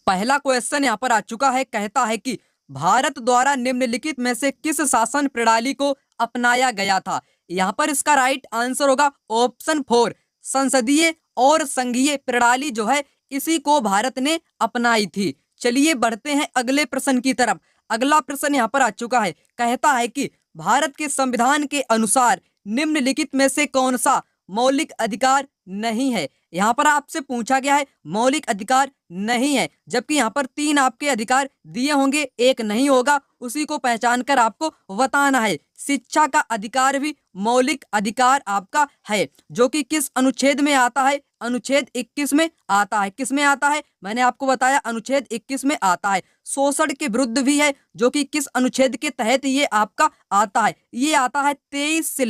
पहला क्वेश्चन यहाँ पर आ चुका है, कहता है कि भारत द्वारा निम्नलिखित में से किस शासन प्रणाली को अपनाया गया था। यहाँ पर इसका राइट आंसर होगा ऑप्शन 4, संसदीय और संघीय प्रणाली जो है इसी को भारत ने अपनाई थी। चलिए बढ़ते हैं अगले प्रश्न की तरफ। अगला प्रश्न यहाँ पर आ चुका है, कहता है कि भारत के संविधान के अनुसार निम्नलिखित में से कौन सा मौलिक अधिकार नहीं है। यहाँ पर आपसे पूछा गया है मौलिक अधिकार नहीं है, जबकि यहाँ पर 3 आपके अधिकार दिए होंगे, एक नहीं होगा, उसी को पहचान कर आपको बताना है। शिक्षा का अधिकार भी मौलिक अधिकार आपका है, जो कि किस अनुच्छेद में आता है, अनुच्छेद 21 में आता है। किस में आता है, मैंने आपको बताया अनुच्छेद 21 में आता है। शोषण के विरुद्ध भी है, जो कि किस अनुच्छेद के तहत ये आपका आता है, ये आता है 23 से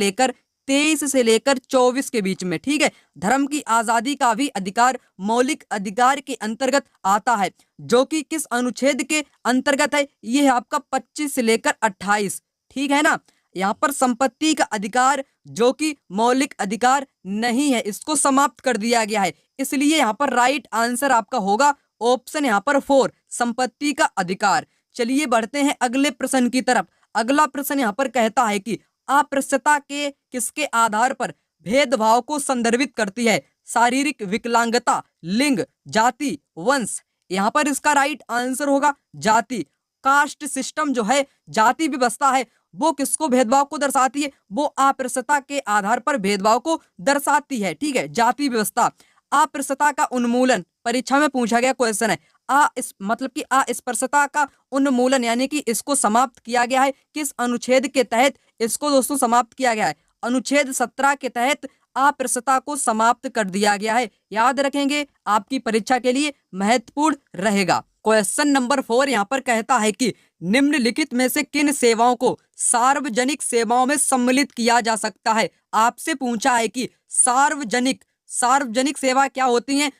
लेकर 24 के बीच में, ठीक है। धर्म की आजादी का भी अधिकार मौलिक अधिकार के अंतर्गत आता है, जो कि किस अनुच्छेद के अंतर्गत है, ये है आपका 25 से लेकर 28, ठीक है ना। यहाँ पर संपत्ति का अधिकार जो कि मौलिक अधिकार नहीं है, इसको समाप्त कर दिया गया है, इसलिए यहाँ पर राइट आंसर आपका होगा ऑप्शन यहाँ पर 4, संपत्ति का अधिकार। चलिए बढ़ते हैं अगले प्रश्न की तरफ। अगला प्रश्न यहाँ पर कहता है कि अस्पृश्यता के किसके आधार पर भेदभाव को संदर्भित करती है। शारीरिक विकलांगता, लिंग, जाति, वंश। यहाँ पर इसका राइट आंसर होगा जाति। कास्ट सिस्टम जो है, जाति व्यवस्था है, वो किसको भेदभाव को दर्शाती है, वो अस्पृश्यता के आधार पर भेदभाव को दर्शाती है, ठीक है, जाति व्यवस्था। अस्पृश्यता का उन्मूलन परीक्षा में पूछा गया क्वेश्चन है। मतलब कि अस्पृश्यता का उन्मूलन यानी कि इसको समाप्त किया गया है किस अनुच्छेद के तहत, इसको दोस्तों समाप्त किया गया है अनुच्छेद 17 के तहत अस्पृश्यता को समाप्त कर दिया गया है। याद रखेंगे, आपकी परीक्षा के लिए महत्वपूर्ण रहेगा। क्वेश्चन नंबर 4 यहाँ पर कहता है कि निम्नलिखित में से किन सेवाओं को सार्वजनिक सेवाओं में सम्मिलित किया जा सकता है। आपसे पूछा है कि सार्वजनिक सेवा क्या होती हैं।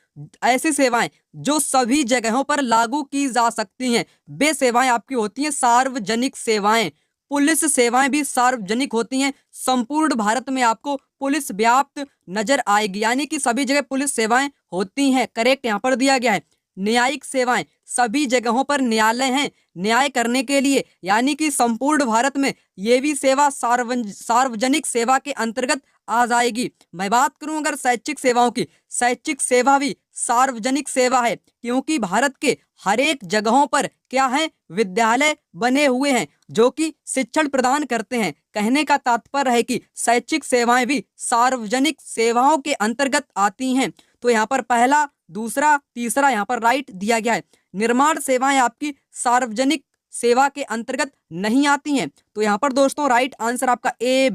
ऐसी सेवाएं जो सभी जगहों पर लागू की जा सकती हैं, वे सेवाएं आपकी होती हैं सार्वजनिक सेवाएं। पुलिस सेवाएं भी सार्वजनिक होती हैं। संपूर्ण भारत में आपको पुलिस व्याप्त नजर आएगी, यानी कि सभी जगह पुलिस सेवाएं होती हैं, करेक्ट यहाँ पर दिया गया है। न्यायिक सेवाएं, सभी जगहों पर न्यायालय हैं न्याय करने के लिए, यानी कि संपूर्ण भारत में ये भी सेवा सार्वजनिक सेवा के अंतर्गत आ जाएगी। मैं बात करूं अगर शैक्षिक सेवाओं की, शैक्षिक सेवा भी सार्वजनिक सेवा है, क्योंकि भारत के हर एक जगहों पर क्या है, विद्यालय बने हुए हैं जो कि शिक्षण प्रदान करते हैं। कहने का तात्पर्य है कि शैक्षिक सेवाएं भी सार्वजनिक सेवाओं के अंतर्गत आती हैं। तो यहाँ पर पहला, दूसरा, तीसरा यहाँ पर राइट दिया गया है। निर्माण सेवाएं आपकी सार्वजनिक सेवा के अंतर्गत नहीं आती हैं। तो यहाँ पर दोस्तों राइट आंसर आपका ए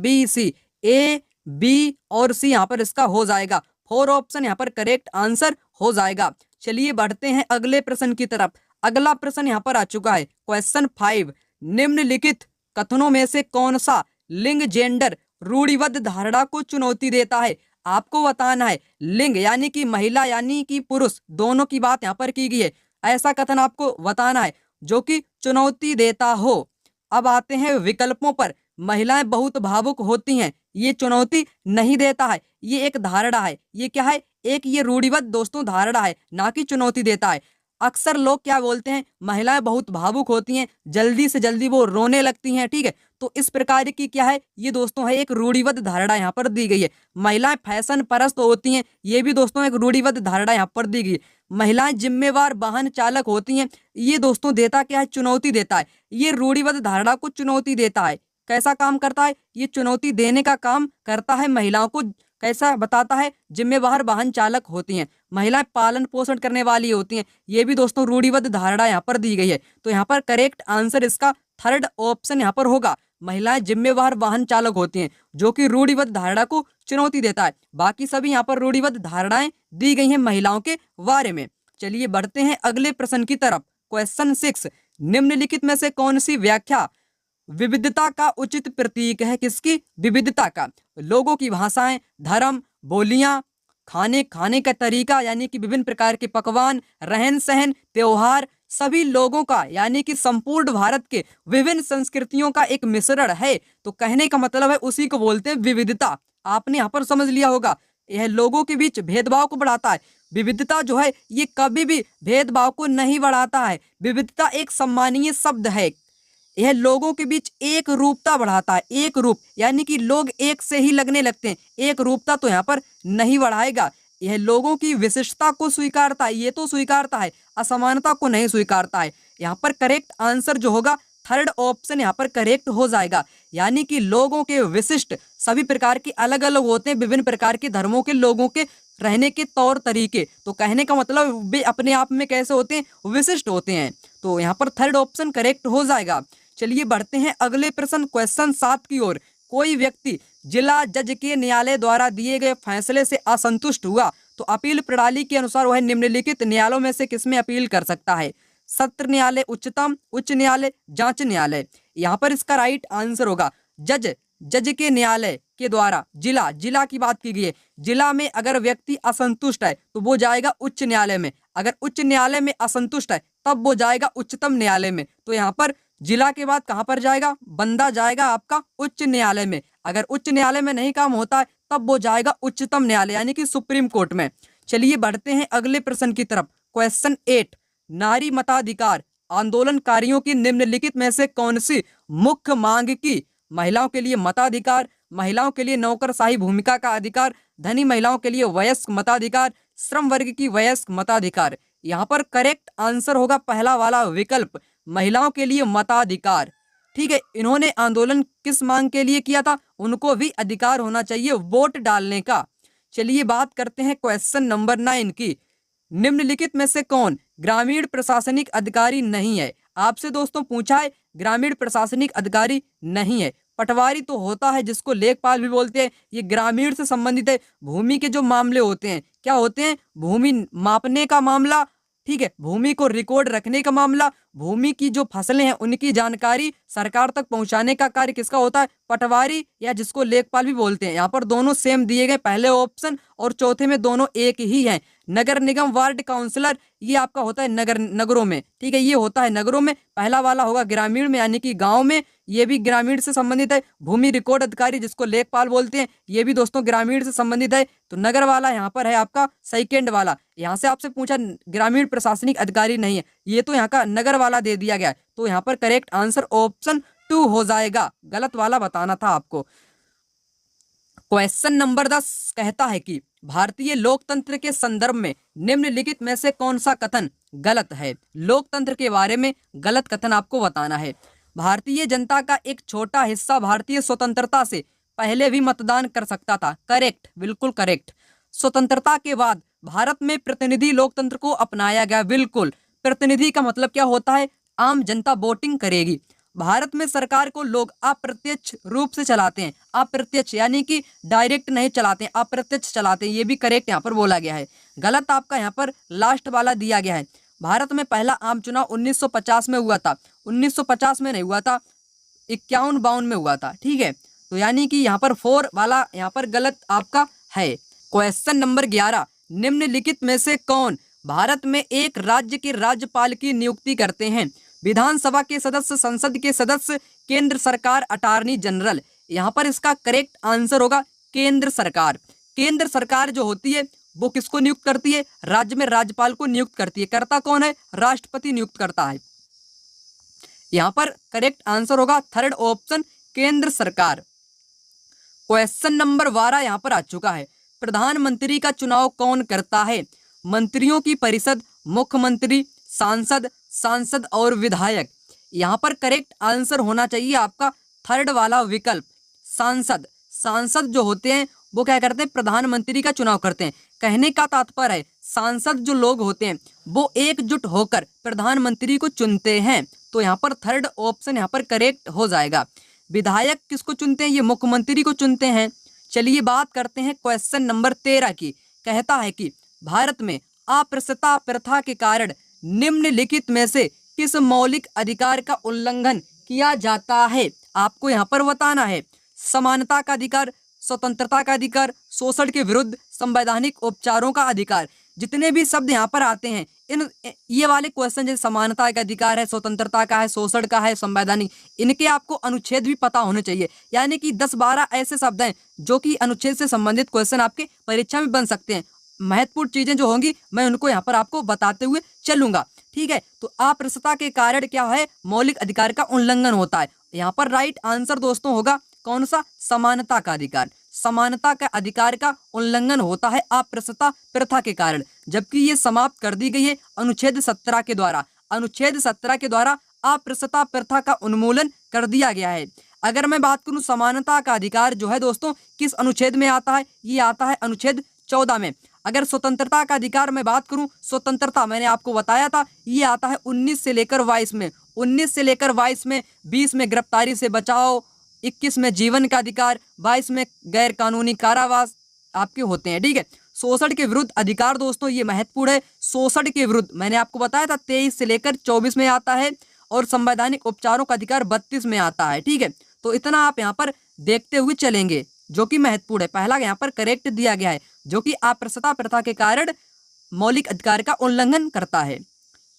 बी और सी यहाँ पर इसका हो जाएगा। 4 ऑप्शन यहाँ पर करेक्ट आंसर हो जाएगा। चलिए बढ़ते हैं अगले प्रश्न की तरफ। अगला प्रश्न यहाँ पर आ चुका है, क्वेश्चन 5। निम्नलिखित कथनों में से कौन सा लिंग जेंडर रूढ़िबद्ध धारणा को चुनौती देता है। आपको बताना है लिंग यानी कि महिला यानी कि पुरुष, दोनों की बात यहाँ पर की गई है। ऐसा कथन आपको बताना है जो कि चुनौती देता हो। अब आते हैं विकल्पों पर। महिलाएं बहुत भावुक होती हैं, ये चुनौती नहीं देता है, ये एक धारणा है। ये क्या है, एक ये रूढ़िबद्ध दोस्तों धारणा है, ना कि चुनौती देता है। अक्सर लोग क्या बोलते हैं, महिलाएं बहुत भावुक होती हैं, जल्दी से जल्दी वो रोने लगती हैं, ठीक है। तो इस प्रकार की क्या है, ये दोस्तों है एक रूढ़िबद्ध धारणा यहाँ पर दी गई है। महिलाएं फैशन परस्त होती हैं, ये भी दोस्तों एक रूढ़िबद्ध धारणा यहाँ पर दी गई है। महिलाएं जिम्मेवार वाहन चालक होती हैं, ये दोस्तों देता क्या है, चुनौती देता है। ये रूढ़िबद्ध धारणा को चुनौती देता है। कैसा काम करता है, ये चुनौती देने का काम करता है। महिलाओं को कैसा बताता है, जिम्मेवार वाहन चालक होती हैं, महिलाएं पालन पोषण करने वाली होती हैं, ये भी दोस्तों रूढ़िबद्ध धारणा यहाँ पर दी गई है। तो यहाँ पर करेक्ट आंसर इसका 3rd ऑप्शन यहाँ पर होगा। महिलाएं जिम्मेवार वाहन चालक होती हैं, जो कि रूढ़िबद्ध धारणा को चुनौती देता है। बाकी सभी यहाँ पर रूढ़िबद्ध धारणाएं दी गई हैं महिलाओं के बारे में। चलिए बढ़ते हैं अगले प्रश्न की तरफ। क्वेश्चन 6। निम्नलिखित में से कौन सी व्याख्या विविधता का उचित प्रतीक है। किसकी, विविधता का। लोगों की भाषाएं, धर्म, बोलियां, खाने का तरीका यानी कि विभिन्न प्रकार के पकवान, रहन सहन, त्योहार, सभी लोगों का यानी कि संपूर्ण भारत के विभिन्न संस्कृतियों का एक मिश्रण है। तो कहने का मतलब है उसी को बोलते हैं विविधता। आपने यहाँ पर समझ लिया होगा, यह लोगों के बीच भेदभाव को बढ़ाता है। विविधता जो है ये कभी भी भेदभाव को नहीं बढ़ाता है। विविधता एक सम्मानीय शब्द है। यह लोगों के बीच एक रूपता बढ़ाता है। एक रूप यानी कि लोग एक से ही लगने लगते हैं। एक रूपता तो यहाँ पर नहीं बढ़ाएगा। यह लोगों की विशिष्टता को स्वीकारता है, ये तो स्वीकारता है, असमानता को नहीं स्वीकारता है। यहाँ पर करेक्ट आंसर जो होगा थर्ड ऑप्शन यहाँ पर करेक्ट हो जाएगा। यानी कि लोगों के विशिष्ट सभी प्रकार के अलग अलग होते हैं, विभिन्न प्रकार के धर्मों के लोगों के रहने के तौर तरीके। तो कहने का मतलब वे अपने आप में कैसे होते हैं, विशिष्ट होते हैं। तो यहाँ पर थर्ड ऑप्शन करेक्ट हो जाएगा। चलिए बढ़ते हैं अगले प्रश्न क्वेश्चन 7 की ओर। कोई व्यक्ति जिला जज के न्यायालय द्वारा दिए गए फैसले से असंतुष्ट हुआ तो अपील प्रणाली के अनुसार वह निम्नलिखित न्यायालयों में से किसमें अपील कर सकता है? सत्र न्यायालय, उच्चतम, उच्च न्यायालय, जांच न्यायालय। यहाँ पर इसका राइट आंसर होगा जज के न्यायालय के द्वारा। जिला की बात की गई है। जिला में अगर व्यक्ति असंतुष्ट है तो वो जाएगा उच्च न्यायालय में। अगर उच्च न्यायालय में असंतुष्ट है तब वो जाएगा उच्चतम न्यायालय में। तो यहाँ पर जिला के बाद कहाँ पर जाएगा? बंदा जाएगा आपका उच्च न्यायालय में। अगर उच्च न्यायालय में नहीं काम होता है तब वो जाएगा उच्चतम न्यायालय यानी कि सुप्रीम कोर्ट में। चलिए बढ़ते हैं अगले प्रश्न की तरफ। क्वेश्चन 8, नारी मताधिकार आंदोलनकारियों की निम्नलिखित में से कौन सी मुख्य मांग की? महिलाओं के लिए मताधिकार, महिलाओं के लिए नौकरशाही भूमिका का अधिकार, धनी महिलाओं के लिए वयस्क मताधिकार, श्रम वर्ग की वयस्क मताधिकार। यहाँ पर करेक्ट आंसर होगा पहला वाला विकल्प, महिलाओं के लिए मताधिकार। ठीक है, इन्होंने आंदोलन किस मांग के लिए किया था? उनको भी अधिकार होना चाहिए वोट डालने का। चलिए बात करते हैं क्वेश्चन नंबर 9 की। निम्नलिखित में से कौन ग्रामीण प्रशासनिक अधिकारी नहीं है? आपसे दोस्तों पूछा है ग्रामीण प्रशासनिक अधिकारी नहीं है। पटवारी तो होता है जिसको लेखपाल भी बोलते हैं, ये ग्रामीण से संबंधित है। भूमि के जो मामले होते हैं क्या होते हैं? भूमि मापने का मामला, ठीक है, भूमि को रिकॉर्ड रखने का मामला, भूमि की जो फसलें हैं उनकी जानकारी सरकार तक पहुंचाने का कार्य किसका होता है? पटवारी या जिसको लेखपाल भी बोलते हैं। यहाँ पर दोनों सेम दिए गए, पहले ऑप्शन और चौथे में दोनों एक ही हैं। नगर निगम वार्ड काउंसलर ये आपका होता है नगरों में, ठीक है, ये होता है नगरों में। पहला वाला होगा ग्रामीण में यानी कि गांव में, ये भी ग्रामीण से संबंधित है। भूमि रिकॉर्ड अधिकारी जिसको लेखपाल बोलते हैं ये भी दोस्तों ग्रामीण से संबंधित है। तो नगर वाला यहाँ पर है आपका सेकेंड वाला। यहाँ से आपसे पूछा ग्रामीण प्रशासनिक अधिकारी नहीं है, ये तो यहाँ का नगर वाला दे दिया गया है। तो यहाँ पर करेक्ट आंसर ऑप्शन 2 हो जाएगा, गलत वाला बताना था आपको। क्वेश्चन नंबर 10 कहता है कि भारतीय लोकतंत्र के संदर्भ में निम्नलिखित में से कौन सा कथन गलत है? लोकतंत्र के बारे में गलत कथन आपको बताना है। भारतीय जनता का एक छोटा हिस्सा भारतीय स्वतंत्रता से पहले भी मतदान कर सकता था। करेक्ट, बिल्कुल करेक्ट। स्वतंत्रता के बाद भारत में प्रतिनिधि लोकतंत्र को अपनाया गया। बिल्कुल, प्रतिनिधि का मतलब क्या होता है? आम जनता वोटिंग करेगी। भारत में सरकार को लोग अप्रत्यक्ष रूप से चलाते हैं। अप्रत्यक्ष यानी कि डायरेक्ट नहीं चलाते हैं, अप्रत्यक्ष चलाते हैं। ये भी करेक्ट यहाँ पर बोला गया है। गलत आपका यहाँ पर लास्ट वाला दिया गया है। भारत में पहला आम चुनाव 1950 में हुआ था। 1950 में नहीं हुआ था, 51-52 में हुआ था। ठीक है, तो यानी कि यहाँ पर 4 वाला यहाँ पर गलत आपका है। क्वेश्चन नंबर 11, निम्नलिखित में से कौन भारत में एक राज्य के राज्यपाल की नियुक्ति करते हैं? विधानसभा के सदस्य, संसद के सदस्य, केंद्र सरकार, अटॉर्नी जनरल। यहाँ पर इसका करेक्ट आंसर होगा केंद्र सरकार। केंद्र सरकार जो होती है वो किसको नियुक्त करती है? राज्य में राज्यपाल को नियुक्त करती है। करता कौन है? राष्ट्रपति नियुक्त करता है। यहाँ पर करेक्ट आंसर होगा थर्ड ऑप्शन, केंद्र सरकार। क्वेश्चन नंबर 12 यहाँ पर आ चुका है। प्रधानमंत्री का चुनाव कौन करता है? मंत्रियों की परिषद, मुख्यमंत्री, सांसद और विधायक। यहाँ पर करेक्ट आंसर होना चाहिए आपका थर्ड वाला विकल्प, सांसद। सांसद जो होते हैं वो क्या करते हैं? प्रधानमंत्री का चुनाव करते हैं। कहने का तात्पर्य है सांसद जो लोग होते हैं वो एकजुट होकर प्रधानमंत्री को चुनते हैं। तो यहाँ पर थर्ड ऑप्शन यहाँ पर करेक्ट हो जाएगा। विधायक किसको चुनते हैं? ये मुख्यमंत्री को चुनते हैं। चलिए बात करते हैं क्वेश्चन नंबर 13 की। कहता है कि भारत में अस्पृश्यता प्रथा के कारण निम्नलिखित में से किस मौलिक अधिकार का उल्लंघन किया जाता है? आपको यहाँ पर बताना है। समानता का अधिकार, स्वतंत्रता का अधिकार, शोषण के विरुद्ध, संवैधानिक उपचारों का अधिकार। जितने भी शब्द यहाँ पर आते हैं ये वाले क्वेश्चन, जैसे समानता का अधिकार है, स्वतंत्रता का है, शोषण का है, संवैधानिक, इनके आपको अनुच्छेद भी पता होने चाहिए। यानी कि 10-12 ऐसे शब्द हैं जो कि अनुच्छेद से संबंधित क्वेश्चन आपके परीक्षा में बन सकते हैं। महत्वपूर्ण चीजें जो होंगी मैं उनको यहाँ पर आपको बताते हुए चलूंगा। ठीक है, तो अप्रस्तुता के कारण क्या है, मौलिक अधिकार का उल्लंघन होता है। यहाँ पर राइट आंसर दोस्तों होगा कौन सा, समानता का अधिकार। समानता का अधिकार का उल्लंघन होता है अप्रस्तुता प्रथा के कारण, जबकि ये समाप्त कर दी गई है अनुच्छेद 17 के द्वारा। अनुच्छेद 17 के द्वारा अप्रस्तुता प्रथा का उन्मूलन कर दिया गया है। अगर मैं बात करूं समानता का अधिकार जो है दोस्तों किस अनुच्छेद में आता है, ये आता है अनुच्छेद 14 में। अगर स्वतंत्रता का अधिकार मैं बात करूं, स्वतंत्रता मैंने आपको बताया था ये आता है 19 से लेकर 22 में। 19 से लेकर 22 में, 20 में गिरफ्तारी से बचाव, 21 में जीवन का अधिकार, 22 में गैर कानूनी कारावास आपके होते हैं। ठीक है, शोषण के विरुद्ध अधिकार दोस्तों ये महत्वपूर्ण है। शोषण के विरुद्ध मैंने आपको बताया था 23 से लेकर 24 में आता है, और संवैधानिक उपचारों का अधिकार 32 में आता है। ठीक है, तो इतना आप यहाँ पर देखते हुए चलेंगे जो कि महत्वपूर्ण है। पहला यहाँ पर करेक्ट दिया गया है जो कि अप्रस्तुता प्रथा के कारण मौलिक अधिकार का उल्लंघन करता है।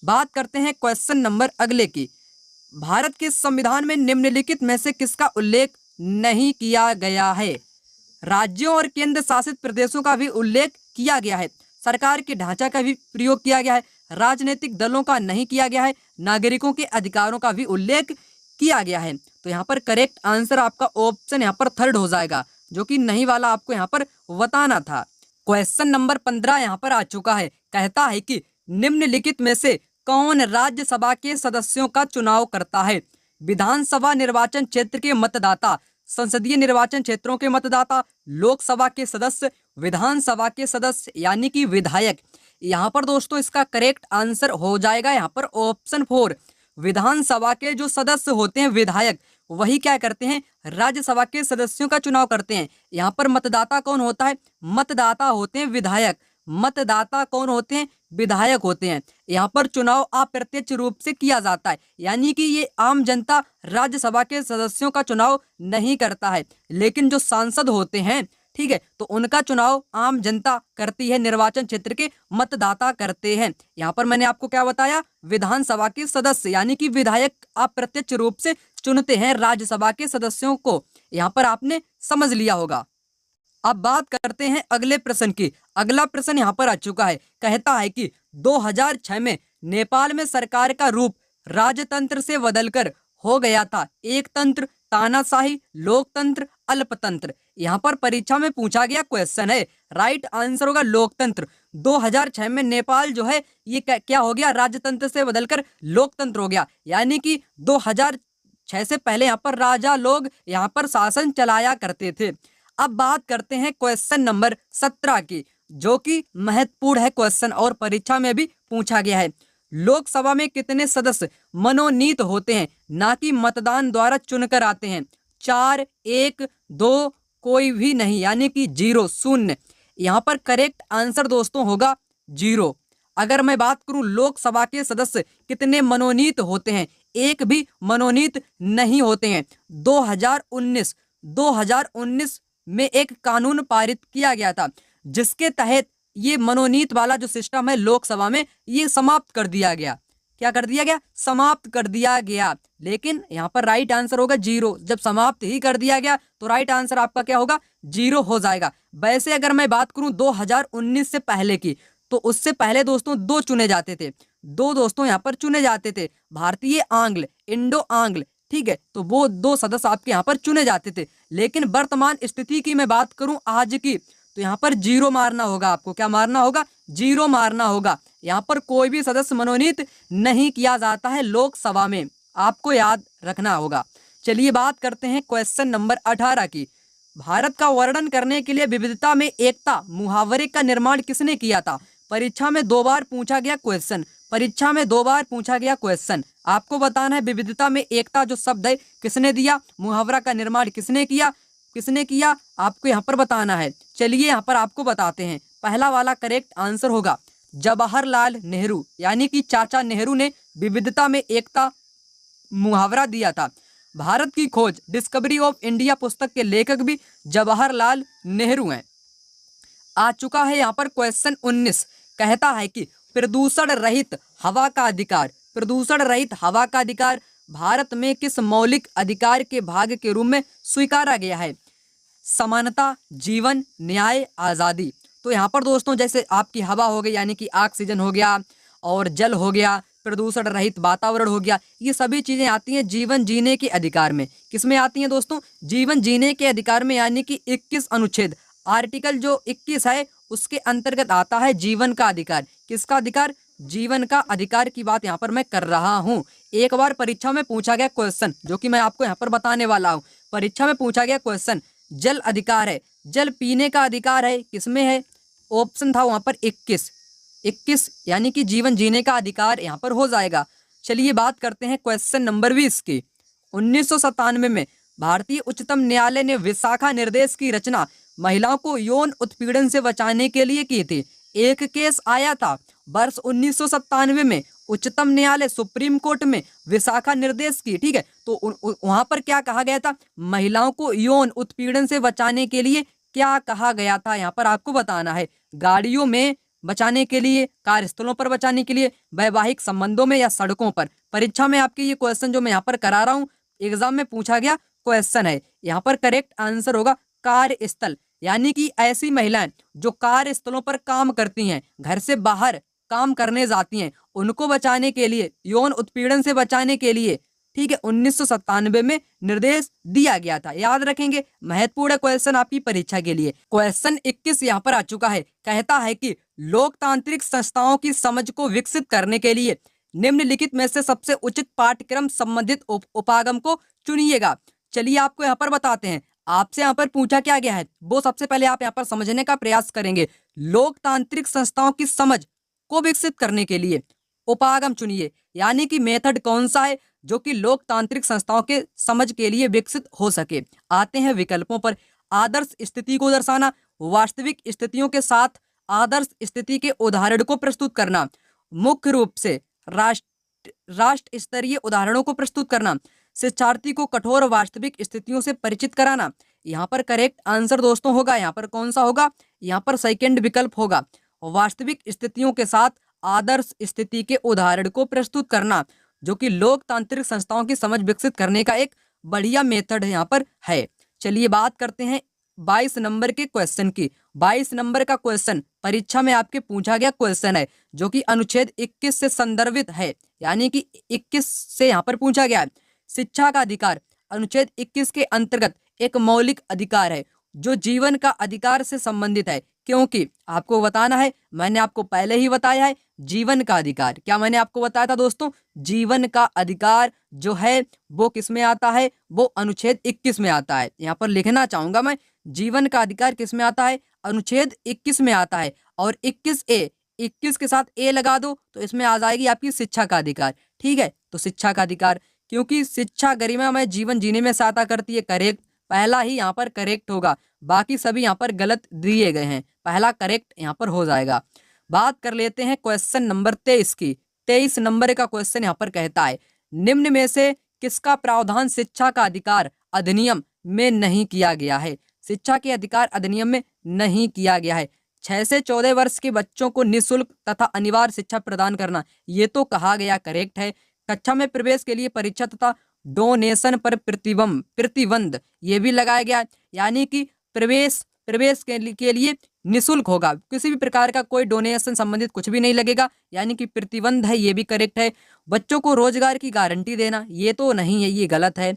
बात करते हैं क्वेश्चन नंबर अगले की। भारत के संविधान में निम्नलिखित में से किसका उल्लेख नहीं किया गया है। राज्यों और केंद्र शासित प्रदेशों का भी उल्लेख किया गया है, सरकार के ढांचा का भी प्रयोग किया गया है, राजनीतिक दलों का नहीं किया गया है, नागरिकों के अधिकारों का भी उल्लेख किया गया है। तो यहाँ पर करेक्ट आंसर आपका ऑप्शन यहाँ पर थर्ड हो जाएगा, जो कि नहीं वाला आपको यहाँ पर बताना था। क्वेश्चन नंबर 15 यहाँ पर आ चुका है। कहता है कि निम्नलिखित में से कौन राज्यसभा के सदस्यों का चुनाव करता है। विधानसभा निर्वाचन क्षेत्र के मतदाता, संसदीय निर्वाचन क्षेत्रों के मतदाता, लोकसभा के सदस्य, विधानसभा के सदस्य यानी कि विधायक। यहाँ पर दोस्तों इसका करेक्ट आंसर हो जाएगा यहाँ पर ऑप्शन 4। विधानसभा के जो सदस्य होते हैं विधायक, वही क्या करते हैं, राज्यसभा के सदस्यों का चुनाव करते हैं। यहाँ पर मतदाता कौन होता है, मतदाता होते हैं विधायक। मतदाता कौन होते हैं, विधायक होते हैं। यहाँ पर चुनाव अप्रत्यक्ष रूप से किया जाता है, यानी कि ये आम जनता राज्यसभा के सदस्यों का चुनाव नहीं करता है, लेकिन जो सांसद होते हैं, ठीक है, तो उनका चुनाव आम जनता करती है, निर्वाचन क्षेत्र के मतदाता करते हैं। यहाँ पर मैंने आपको क्या बताया, विधानसभा के सदस्य यानी कि विधायक अप्रत्यक्ष रूप से चुनते हैं राज्यसभा के सदस्यों को। यहाँ पर आपने समझ लिया होगा। अब बात करते हैं अगले प्रश्न की। अगला प्रश्न यहाँ पर आ चुका है। कहता है कि 2006 में नेपाल में सरकार का रूप राजतंत्र से बदलकर हो गया था एक तंत्र, तानाशाही, लोकतंत्र, अल्पतंत्र। यहाँ पर परीक्षा में पूछा गया क्वेश्चन है, राइट आंसर होगा लोकतंत्र। 2006 में नेपाल जो है ये क्या हो गया, राजतंत्र से बदलकर लोकतंत्र हो गया, यानी कि 2006 से पहले यहाँ पर राजा लोग यहाँ पर शासन चलाया करते थे। अब बात करते हैं क्वेश्चन नंबर 17 की, जो कि महत्वपूर्ण है क्वेश्चन और परीक्षा में भी पूछा गया है। लोकसभा में कितने सदस्य मनोनीत होते हैं, ना कि मतदान द्वारा चुनकर आते हैं। 4, 1, 2, कोई भी नहीं, यानी कि 0, शून्य। यहाँ पर करेक्ट आंसर दोस्तों होगा 0। अगर मैं बात करूं लोकसभा के सदस्य कितने मनोनीत होते हैं, एक भी मनोनीत नहीं होते हैं। 2019 में एक कानून पारित किया गया था, जिसके तहत ये मनोनीत वाला जो सिस्टम है लोकसभा में ये समाप्त कर दिया गया। क्या कर दिया गया, समाप्त कर दिया गया। लेकिन यहाँ पर राइट आंसर होगा 0। जब समाप्त ही कर दिया गया तो राइट आंसर आपका क्या होगा, 0 हो जाएगा। वैसे अगर मैं बात करूं 2019 से पहले की, तो उससे पहले दोस्तों 2 चुने जाते थे, 2 दोस्तों यहाँ पर चुने जाते थे, भारतीय आंग्ल, इंडो आंग्ल। ठीक है, तो वो 2 सदस्य आपके यहाँ पर चुने जाते थे। लेकिन वर्तमान स्थिति की मैं बात करूं आज की, तो यहाँ पर 0 मारना होगा आपको। क्या मारना होगा, 0 मारना होगा। यहाँ पर कोई भी सदस्य मनोनीत नहीं किया जाता है लोकसभा में, आपको याद रखना होगा। चलिए बात करते हैं क्वेश्चन नंबर 18 की। भारत का वर्णन करने के लिए विविधता में एकता मुहावरे का निर्माण किसने किया था। परीक्षा में 2 बार पूछा गया क्वेश्चन, परीक्षा में 2 बार पूछा गया क्वेश्चन। आपको बताना है विविधता में एकता जो शब्द है किसने दिया, मुहावरा का निर्माण किसने किया, किसने किया, आपको यहाँ पर बताना है। चलिए यहाँ पर आपको बताते हैं। पहला वाला करेक्ट आंसर होगा जवाहरलाल नेहरू, यानी कि चाचा नेहरू ने विविधता में एकता मुहावरा दिया था। भारत की खोज डिस्कवरी ऑफ इंडिया पुस्तक के लेखक भी जवाहरलाल नेहरू हैं। आ चुका है यहाँ पर क्वेश्चन 19। कहता है कि प्रदूषण रहित हवा का अधिकार, प्रदूषण रहित हवा का अधिकार भारत में किस मौलिक अधिकार के भाग के रूप में स्वीकारा गया है। समानता, जीवन, न्याय, आज़ादी। तो यहाँ पर दोस्तों जैसे आपकी हवा हो गई यानी कि ऑक्सीजन हो गया, और जल हो गया, प्रदूषण रहित वातावरण हो गया, ये सभी चीजें आती हैं जीवन जीने के अधिकार में। किसमें आती हैं दोस्तों? जीवन जीने के अधिकार में, यानी कि 21 अनुच्छेद आर्टिकल जो 21 है उसके अंतर्गत आता है जीवन का अधिकार। किसका अधिकार? जीवन का अधिकार की बात यहाँ पर मैं कर रहा हूँ। एक बार परीक्षा में पूछा गया क्वेश्चन, जो कि मैं आपको यहाँ पर बताने वाला हूँ। परीक्षा में पूछा गया क्वेश्चन, जल अधिकार है, जल पीने का अधिकार है, किसमें है? ऑप्शन था वहां पर 21 यानी कि जीवन जीने का अधिकार यहाँ पर हो जाएगा। चलिए बात करते हैं क्वेश्चन नंबर 20 की। 1997 में भारतीय उच्चतम न्यायालय ने विशाखा निर्देश की रचना महिलाओं को यौन उत्पीड़न से बचाने के लिए की थी। एक केस आया था वर्ष 1997 में, उच्चतम न्यायालय सुप्रीम कोर्ट में विशाखा निर्देश की, ठीक है। तो वहां पर क्या कहा गया था? महिलाओं को यौन उत्पीड़न से बचाने के लिए क्या कहा गया था, यहाँ पर आपको बताना है। गाड़ियों में बचाने के लिए, कार्यस्थलों पर बचाने के लिए, वैवाहिक संबंधों में, या सड़कों पर। परीक्षा में आपके ये क्वेश्चन जो मैं यहाँ पर करा रहा हूँ, एग्जाम में पूछा गया क्वेश्चन है। यहाँ पर करेक्ट आंसर होगा कार्यस्थल, यानी कि ऐसी महिलाएं जो कार्यस्थलों पर काम करती हैं, घर से बाहर काम करने जाती हैं, उनको बचाने के लिए, यौन उत्पीड़न से बचाने के लिए, ठीक है, 1997 में निर्देश दिया गया था। याद रखेंगे, महत्वपूर्ण क्वेश्चन आपकी परीक्षा के लिए। क्वेश्चन 21 यहाँ पर आ चुका है। कहता है कि लोकतांत्रिक संस्थाओं की समझ को विकसित करने के लिए निम्नलिखित में से सबसे उचित पाठ्यक्रम संबंधित उपागम को चुनिएगा। चलिए आपको यहाँ पर बताते हैं। आपसे यहाँ पर पूछा क्या गया है, वो सबसे पहले आप यहाँ पर समझने का प्रयास करेंगे। लोकतांत्रिक संस्थाओं की समझ को विकसित करने के लिए उपागम चुनिए, यानी कि मेथड कौन सा है जो कि लोकतांत्रिक संस्थाओं के समझ के लिए विकसित हो सके। आते हैं विकल्पों पर। आदर्श स्थिति को दर्शाना, वास्तविक स्थितियों के साथ आदर्श स्थिति के उदाहरण को प्रस्तुत करना, मुख्य रूप से राष्ट्र स्तरीय उदाहरणों को प्रस्तुत करना, शिक्षार्थी को कठोर वास्तविक स्थितियों से परिचित कराना। यहाँ पर करेक्ट आंसर दोस्तों होगा, यहाँ पर कौन सा होगा? यहाँ पर सेकंड विकल्प होगा, वास्तविक स्थितियों के साथ आदर्श स्थिति के उदाहरण को प्रस्तुत करना, जो कि लोकतांत्रिक संस्थाओं की समझ विकसित करने का एक बढ़िया मेथड यहाँ पर है। चलिए बात करते हैं 22 नंबर के क्वेश्चन की। 22 नंबर का क्वेश्चन परीक्षा में आपके पूछा गया क्वेश्चन है, जो कि अनुच्छेद 21 से संदर्भित है, यानी कि 21 से यहाँ पर पूछा गया है। शिक्षा का अधिकार अनुच्छेद 21 के अंतर्गत एक मौलिक अधिकार है, जो जीवन का अधिकार से संबंधित है। क्योंकि आपको बताना है, मैंने आपको पहले ही बताया है, जीवन का अधिकार। क्या मैंने आपको बताया था दोस्तों? जीवन का अधिकार जो है वो किस में आता है? वो अनुच्छेद 21 में आता है। यहाँ पर लिखना चाहूंगा मैं, जीवन का अधिकार किस में आता है? अनुच्छेद 21 में आता है। और 21 के साथ ए लगा दो तो इसमें आ जाएगी आपकी शिक्षा का अधिकार, ठीक है। तो शिक्षा का अधिकार, क्योंकि शिक्षा गरिमा में जीवन जीने में सहायता करती है, करेक्ट। पहला ही यहाँ पर करेक्ट होगा, बाकी सभी यहाँ पर गलत दिए गए हैं, पहला करेक्ट यहाँ पर हो जाएगा। बात कर लेते हैं क्वेश्चन नंबर 23 की। 23 नंबर का क्वेश्चन यहाँ पर कहता है, निम्न में से किसका प्रावधान शिक्षा का अधिकार अधिनियम में नहीं किया गया है? शिक्षा के अधिकार अधिनियम में नहीं किया गया है। 6 से 14 वर्ष के बच्चों को निःशुल्क तथा अनिवार्य शिक्षा प्रदान करना, ये तो कहा गया, करेक्ट है। कक्षा में प्रवेश के लिए परीक्षा तथा डोनेशन पर प्रतिबंध ये भी लगाया गया, यानी कि प्रवेश के लिए निःशुल्क होगा, किसी भी प्रकार का कोई डोनेशन संबंधित कुछ भी नहीं लगेगा, यानी कि प्रतिबंध है, ये भी करेक्ट है। बच्चों को रोजगार की गारंटी देना, ये तो नहीं है, ये गलत है।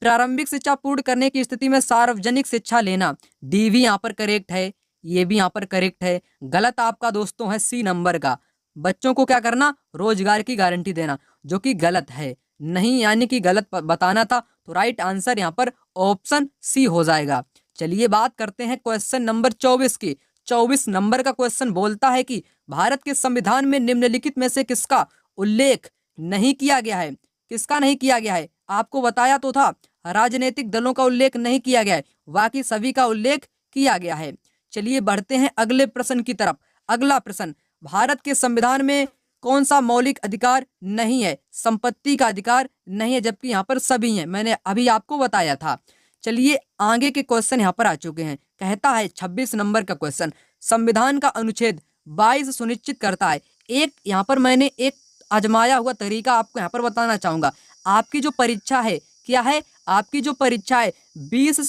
प्रारंभिक शिक्षा पूर्ण करने की स्थिति में सार्वजनिक शिक्षा लेना, डी भी यहाँ पर करेक्ट है, ये भी यहाँ पर करेक्ट है। गलत आपका दोस्तों है सी नंबर का, बच्चों को क्या करना? रोजगार की गारंटी देना, जो कि गलत है, नहीं, यानी कि गलत बताना था। तो राइट आंसर यहाँ पर ऑप्शन सी हो जाएगा। चलिए बात करते हैं क्वेश्चन नंबर 24 की। 24 नंबर का क्वेश्चन बोलता है कि भारत के संविधान में निम्नलिखित में से किसका उल्लेख नहीं किया गया है? किसका नहीं किया गया है? आपको बताया तो था, राजनीतिक दलों का उल्लेख नहीं किया गया है, बाकी सभी का उल्लेख किया गया है। चलिए बढ़ते हैं अगले प्रश्न की तरफ। अगला प्रश्न, भारत के संविधान में कौन सा मौलिक अधिकार नहीं है? संपत्ति का अधिकार नहीं है, जबकि यहाँ पर सभी हैं, मैंने अभी आपको बताया था। चलिए आगे के क्वेश्चन यहाँ पर आ चुके हैं। कहता है 26 नंबर का क्वेश्चन, संविधान का अनुच्छेद 22 सुनिश्चित करता है। एक यहाँ पर मैंने एक आजमाया हुआ तरीका आपको यहाँ पर बताना चाहूंगा। आपकी जो परीक्षा है क्या है? आपकी जो परीक्षा है 20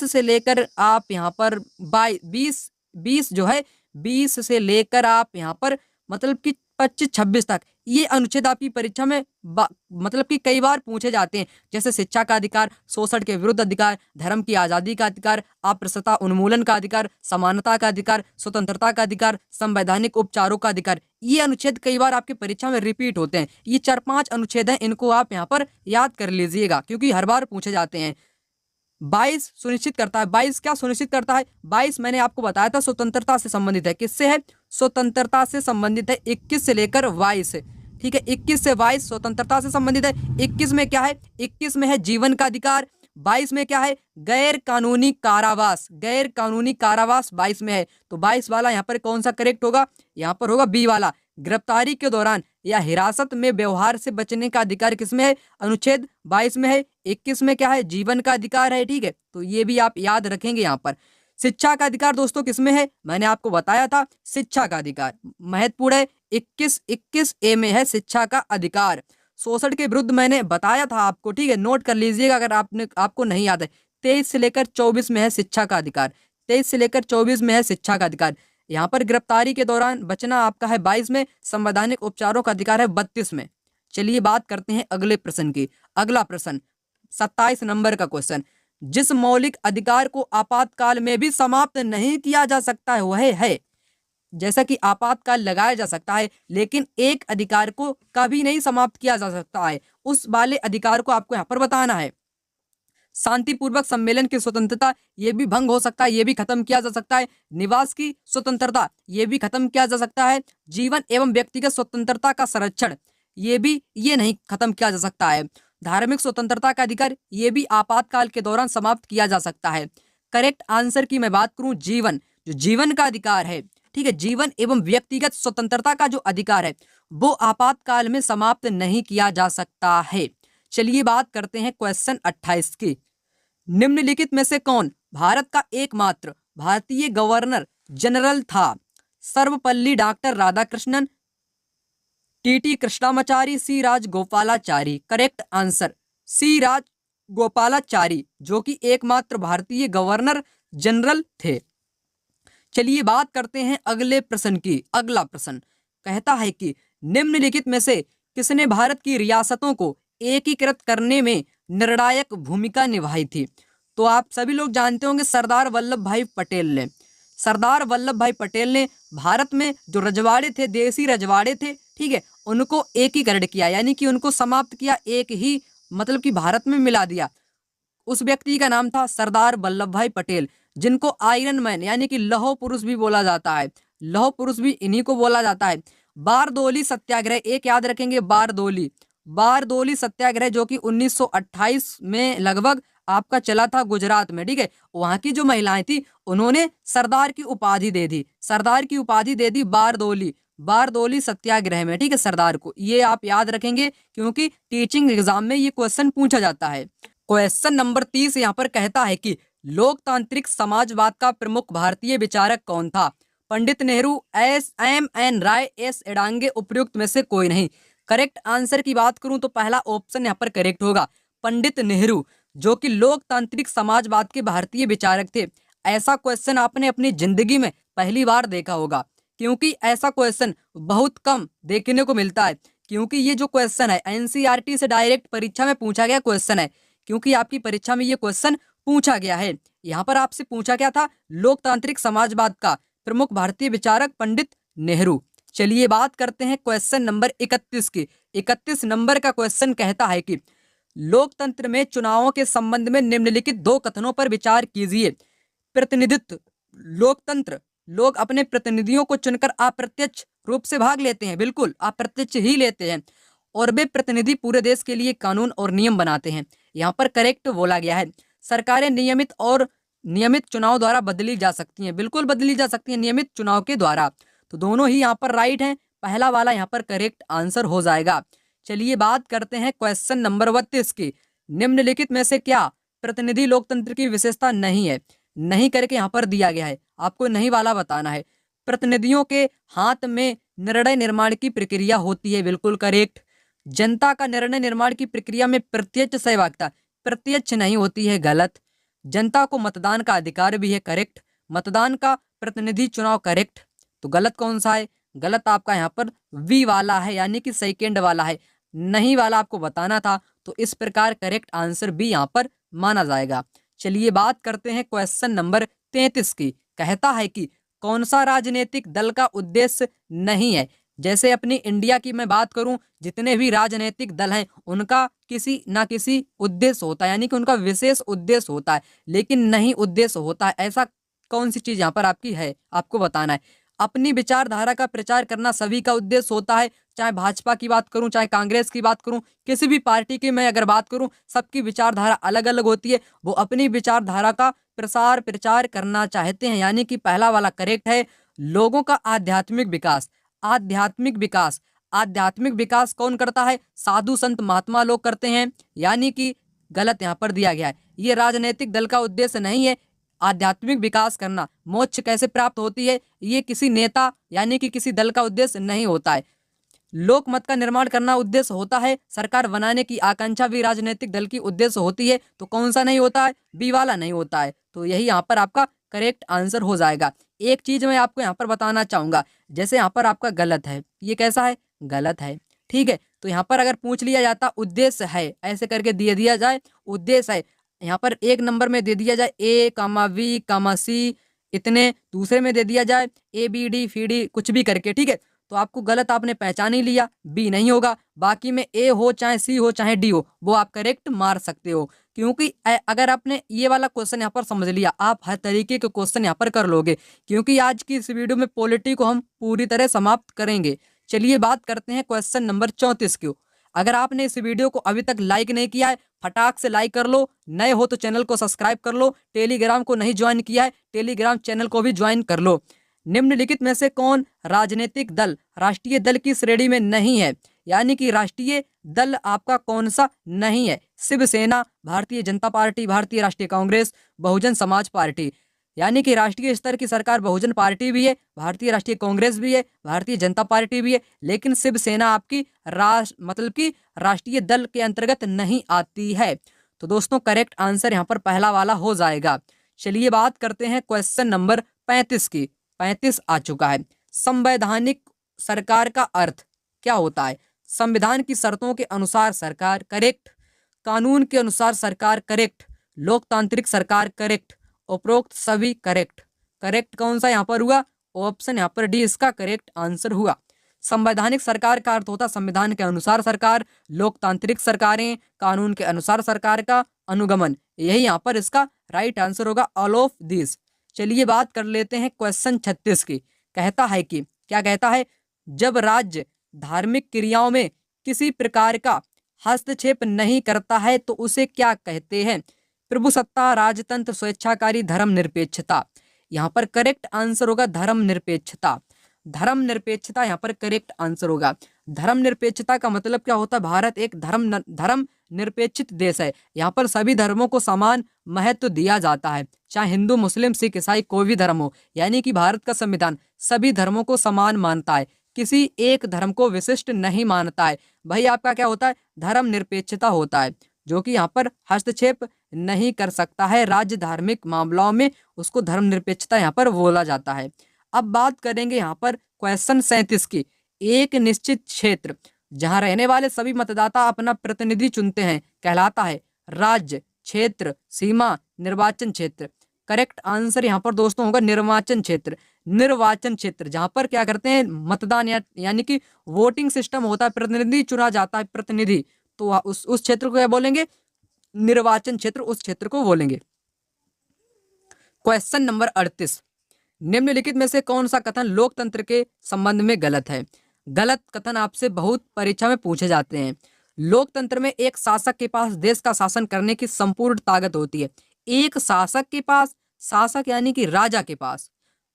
से लेकर आप यहाँ पर 20 जो है 20 से लेकर आप यहाँ पर मतलब कि 25-26 तक ये अनुच्छेद आपकी परीक्षा में मतलब कि कई बार पूछे जाते हैं, जैसे शिक्षा का अधिकार, शोषण के विरुद्ध अधिकार, धर्म की आजादी का अधिकार, अप्रसता उन्मूलन का अधिकार, समानता का अधिकार, स्वतंत्रता का अधिकार, संवैधानिक उपचारों का अधिकार। ये अनुच्छेद कई बार आपकी परीक्षा में रिपीट होते हैं। ये 4-5 अनुच्छेद हैं, इनको आप यहाँ पर याद कर लीजिएगा क्योंकि हर बार पूछे जाते हैं। 22 सुनिश्चित करता है, 22 क्या सुनिश्चित करता है? 22 मैंने आपको बताया था स्वतंत्रता से संबंधित है। किससे है? स्वतंत्रता से संबंधित है। 21 से लेकर 22 है, ठीक है, 21 से 22 स्वतंत्रता से संबंधित है। 21 में क्या है? 21 में है जीवन का अधिकार। 22 में क्या है? गैर कानूनी कारावास। गैर कानूनी कारावास 22 में है, तो 22 वाला यहाँ पर कौन सा करेक्ट होगा? यहाँ पर होगा बी वाला। गिरफ्तारी के दौरान या हिरासत में व्यवहार से बचने का अधिकार किसमें है? अनुच्छेद 22 में है। 21 में क्या है? जीवन का अधिकार है, ठीक है, तो ये भी आप याद रखेंगे। यहाँ पर शिक्षा का अधिकार दोस्तों किसमें है? मैंने आपको बताया था शिक्षा का अधिकार महत्वपूर्ण है। 21 ए में है शिक्षा का अधिकार। शोषण के विरुद्ध मैंने बताया था आपको, ठीक है, नोट कर लीजिएगा अगर आपको नहीं याद है। 23 से लेकर 24 में है शिक्षा का अधिकार। 23 से लेकर 24 में है शिक्षा का अधिकार। यहाँ पर गिरफ्तारी के दौरान बचना आपका है 22 में। संवैधानिक उपचारों का अधिकार है 32 में। चलिए बात करते हैं अगले प्रश्न की। अगला प्रश्न 27 नंबर का क्वेश्चन, जिस मौलिक अधिकार को आपातकाल में भी समाप्त नहीं किया जा सकता है वह है, जैसा कि आपातकाल लगाया जा सकता है लेकिन एक अधिकार को कभी नहीं समाप्त किया जा सकता है, उस वाले अधिकार को आपको यहाँ पर बताना है। शांतिपूर्वक सम्मेलन की स्वतंत्रता, ये भी भंग हो सकता है, ये भी खत्म किया जा सकता है। निवास की स्वतंत्रता, ये भी खत्म किया जा सकता है। जीवन एवं व्यक्तिगत स्वतंत्रता का संरक्षण, ये नहीं खत्म किया जा सकता है। धार्मिक स्वतंत्रता का अधिकार, ये भी आपातकाल के दौरान समाप्त किया जा सकता है। करेक्ट आंसर की मैं बात करूं, जीवन, जो जीवन का अधिकार है, ठीक है, जीवन एवं व्यक्तिगत स्वतंत्रता का जो अधिकार है वो आपातकाल में समाप्त नहीं किया जा सकता है। चलिए बात करते हैं क्वेश्चन 28 की। निम्नलिखित में से कौन भारत का एकमात्र भारतीय गवर्नर जनरल था? Sarvepalli doctor Radhakrishnan, TT Krishnamachari, C Rajagopalachari. Correct answer C Rajagopalachari, जो कि एकमात्र भारतीय गवर्नर जनरल थे। चलिए बात करते हैं अगले प्रश्न की। अगला प्रश्न कहता है कि निम्नलिखित में से किसने भारत की रियासतों को एकीकृत करने में निर्णायक भूमिका निभाई थी? तो आप सभी लोग जानते होंगे सरदार वल्लभ भाई पटेल ने। सरदार वल्लभ भाई पटेल ने भारत में जो रजवाड़े थे, देसी रजवाड़े थे, ठीक है, उनको एकीकरण किया, यानी कि उनको समाप्त किया, एक ही मतलब कि भारत में मिला दिया। उस व्यक्ति का नाम था सरदार वल्लभ भाई पटेल, जिनको आयरन मैन यानी कि लौह पुरुष भी बोला जाता है। लौह पुरुष भी इन्हीं को बोला जाता है। बारदोली सत्याग्रह, एक याद रखेंगे, बारदोली सत्याग्रह, जो कि 1928 में लगभग आपका चला था गुजरात में, ठीक है। वहां की जो महिलाएं थी उन्होंने सरदार की उपाधि दे दी, सरदार की उपाधि दे दी बारदोली सत्याग्रह में, ठीक है, सरदार को। ये आप याद रखेंगे क्योंकि टीचिंग एग्जाम में ये क्वेश्चन पूछा जाता है। क्वेश्चन नंबर 30 यहाँ पर कहता है कि लोकतांत्रिक समाजवाद का प्रमुख भारतीय विचारक कौन था? पंडित नेहरू, एम.एन. राय, एस. एडांगे, उपयुक्त में से कोई नहीं। करेक्ट आंसर की बात करूं तो पहला ऑप्शन यहाँ पर करेक्ट होगा, पंडित नेहरू, जो कि लोकतांत्रिक समाजवाद के भारतीय विचारक थे। ऐसा क्वेश्चन आपने अपनी जिंदगी में पहली बार देखा होगा, क्योंकि ऐसा क्वेश्चन बहुत कम देखने को मिलता है। क्योंकि ये जो क्वेश्चन है एनसीईआरटी से डायरेक्ट परीक्षा में पूछा गया क्वेश्चन है, क्योंकि आपकी परीक्षा में ये क्वेश्चन पूछा गया है। यहाँ पर आपसे पूछा गया था लोकतांत्रिक समाजवाद का प्रमुख भारतीय विचारक पंडित नेहरू। चलिए बात करते हैं क्वेश्चन नंबर 31 की। 31 नंबर का क्वेश्चन कहता है कि लोकतंत्र में चुनावों के संबंध में निम्नलिखित 2 कथनों पर विचार कीजिए। प्रतिनिधित्व, लोकतंत्र, लोग अपने प्रतिनिधियों को चुनकर अप्रत्यक्ष रूप से भाग लेते हैं, बिल्कुल अप्रत्यक्ष ही लेते हैं, और वे प्रतिनिधि पूरे देश के लिए कानून और नियम बनाते हैं। यहाँ पर करेक्ट बोला गया है। सरकारें नियमित चुनाव द्वारा बदली जा सकती हैं, बिल्कुल बदली जा सकती हैं नियमित चुनाव के द्वारा। तो दोनों ही यहाँ पर राइट हैं, पहला वाला यहाँ पर करेक्ट आंसर हो जाएगा। चलिए बात करते हैं क्वेश्चन नंबर 32 की। निम्नलिखित में से क्या प्रतिनिधि लोकतंत्र की विशेषता नहीं है? नहीं करके यहाँ पर दिया गया है, आपको नहीं वाला बताना है। प्रतिनिधियों के हाथ में निर्णय निर्माण की प्रक्रिया होती है, बिल्कुल करेक्ट। जनता का निर्णय निर्माण की प्रक्रिया में प्रत्यक्ष सहभागिता, प्रत्यक्ष नहीं होती है, गलत। जनता को मतदान का अधिकार भी है, करेक्ट। मतदान का प्रतिनिधि चुनाव करेक्ट। तो गलत कौन सा है? गलत आपका यहाँ पर वी वाला है, यानी कि सेकेंड वाला है, नहीं वाला आपको बताना था। तो इस प्रकार करेक्ट आंसर बी यहाँ पर माना जाएगा। चलिए बात करते हैं क्वेश्चन नंबर 33 की। कहता है कि कौन सा राजनीतिक दल का उद्देश्य नहीं है? जैसे अपनी इंडिया की मैं बात करूं, जितने भी राजनीतिक दल हैं उनका किसी ना किसी उद्देश्य होता है, यानी कि उनका विशेष उद्देश्य होता है, लेकिन नहीं उद्देश्य होता है। ऐसा कौन सी चीज यहाँ पर आपकी है, आपको बताना है। अपनी विचारधारा का प्रचार करना सभी का उद्देश्य होता है, चाहे भाजपा की बात करूं, चाहे कांग्रेस की बात करूं, किसी भी पार्टी की मैं अगर बात करूं, सबकी विचारधारा अलग अलग होती है। वो अपनी विचारधारा का प्रसार प्रचार करना चाहते हैं, यानी कि पहला वाला करेक्ट है। लोगों का आध्यात्मिक विकास, आध्यात्मिक विकास, आध्यात्मिक विकास कौन करता है? साधु संत महात्मा लोग करते हैं, यानी कि गलत यहाँ पर दिया गया है। ये राजनीतिक दल का उद्देश्य नहीं है आध्यात्मिक विकास करना। मोक्ष कैसे प्राप्त होती है, ये किसी नेता यानी कि किसी दल का उद्देश्य नहीं होता है। लोक मत का निर्माण करना उद्देश्य होता है। सरकार बनाने की आकांक्षा भी राजनीतिक दल की उद्देश्य होती है। तो कौन सा नहीं होता है? बी वाला नहीं होता है। तो यही यहाँ पर आपका करेक्ट आंसर हो जाएगा। एक चीज मैं आपको यहाँ पर बताना चाहूंगा, जैसे यहाँ पर आपका गलत है, ये कैसा है? गलत है, ठीक है। तो यहाँ पर अगर पूछ लिया जाता उद्देश्य है, ऐसे करके दे दिया जाए उद्देश्य है, यहाँ पर एक नंबर में दे दिया जाए ए कामा वी कामा सी, इतने, दूसरे में दे दिया जाए A B D C D, कुछ भी करके, ठीक है। तो आपको गलत आपने पहचान ही लिया, बी नहीं होगा। बाकी में ए हो चाहे सी हो चाहे डी हो, वो आप करेक्ट मार सकते हो, क्योंकि अगर आपने ये वाला क्वेश्चन यहाँ पर समझ लिया, आप हर तरीके के क्वेश्चन यहाँ पर कर लोगे, क्योंकि आज की इस वीडियो में पॉलिटी को हम पूरी तरह समाप्त करेंगे। चलिए बात करते हैं क्वेश्चन नंबर 34 की। अगर आपने इस वीडियो को अभी तक लाइक नहीं किया है, फटाक से लाइक कर लो। नए हो तो चैनल को सब्सक्राइब कर लो। टेलीग्राम को नहीं ज्वाइन किया है, टेलीग्राम चैनल को भी ज्वाइन कर लो। निम्नलिखित में से कौन राजनीतिक दल राष्ट्रीय दल की श्रेणी में नहीं है? यानी कि राष्ट्रीय दल आपका कौन सा नहीं है? शिवसेना, भारतीय जनता पार्टी, भारतीय राष्ट्रीय कांग्रेस, बहुजन समाज पार्टी। यानी कि राष्ट्रीय स्तर की सरकार बहुजन पार्टी भी है, भारतीय राष्ट्रीय कांग्रेस भी है, भारतीय जनता पार्टी भी है, लेकिन शिवसेना आपकी मतलब कि राष्ट्रीय दल के अंतर्गत नहीं आती है। तो दोस्तों करेक्ट आंसर यहाँ पर पहला वाला हो जाएगा। चलिए बात करते हैं क्वेश्चन नंबर 35 की। 35 आ चुका है। संवैधानिक सरकार का अर्थ क्या होता है? संविधान की शर्तों के अनुसार सरकार, करेक्ट। कानून के अनुसार सरकार, करेक्ट। लोकतांत्रिक सरकार, करेक्ट। उपरोक्त सभी करेक्ट। करेक्ट कौन सा यहाँ पर हुआ? ऑप्शन यहाँ पर डी इसका करेक्ट आंसर हुआ। संवैधानिक सरकार का अर्थ होता संविधान के अनुसार सरकार, लोकतांत्रिक सरकारें, कानून के अनुसार सरकार का अनुगमन। यही यहाँ पर इसका राइट आंसर होगा, ऑल ऑफ दिस। चलिए बात कर लेते हैं क्वेश्चन 36 की। कहता है कि, क्या कहता है? जब राज्य धार्मिक क्रियाओं में किसी प्रकार का हस्तक्षेप नहीं करता है तो उसे क्या कहते हैं? प्रभुसत्ता, राजतंत्र, स्वेच्छाकारी, धर्मनिरपेक्षता। यहाँ पर करेक्ट आंसर होगा धर्मनिरपेक्षता। धर्मनिरपेक्षता यहाँ पर करेक्ट आंसर होगा। धर्मनिरपेक्षता का मतलब क्या होता है? भारत एक धर्म निरपेक्षित देश है। यहाँ पर सभी धर्मों को समान महत्व दिया जाता है, चाहे हिंदू, मुस्लिम, सिख, ईसाई कोई भी धर्म हो। यानी कि भारत का संविधान सभी धर्मों को समान मानता है, किसी एक धर्म को विशिष्ट नहीं मानता है। भाई आपका क्या होता है? धर्मनिरपेक्षता होता है, जो कि यहाँ पर हस्तक्षेप नहीं कर सकता है राज्य धार्मिक मामलों में, उसको धर्मनिरपेक्षता यहाँ पर बोला जाता है। अब बात करेंगे यहाँ पर क्वेश्चन 37 की। एक निश्चित क्षेत्र जहां रहने वाले सभी मतदाता अपना प्रतिनिधि चुनते हैं कहलाता है राज्य, क्षेत्र, सीमा, निर्वाचन क्षेत्र। करेक्ट आंसर यहाँ पर दोस्तों होगा निर्वाचन क्षेत्र। निर्वाचन क्षेत्र जहां पर क्या करते हैं? मतदान यानी कि वोटिंग सिस्टम होता है, प्रतिनिधि चुना जाता है, प्रतिनिधि। तो उस क्षेत्र को क्या बोलेंगे? निर्वाचन क्षेत्र, उस क्षेत्र को बोलेंगे। Question number 38। निम्नलिखित में से कौन सा कथन लोकतंत्र के संबंध में गलत है? गलत कथन आपसे बहुत परीक्षा में पूछे जाते हैं। लोकतंत्र में एक शासक के पास देश का शासन करने की संपूर्ण ताकत होती है। एक शासक के पास, शासक यानी कि राजा के पास।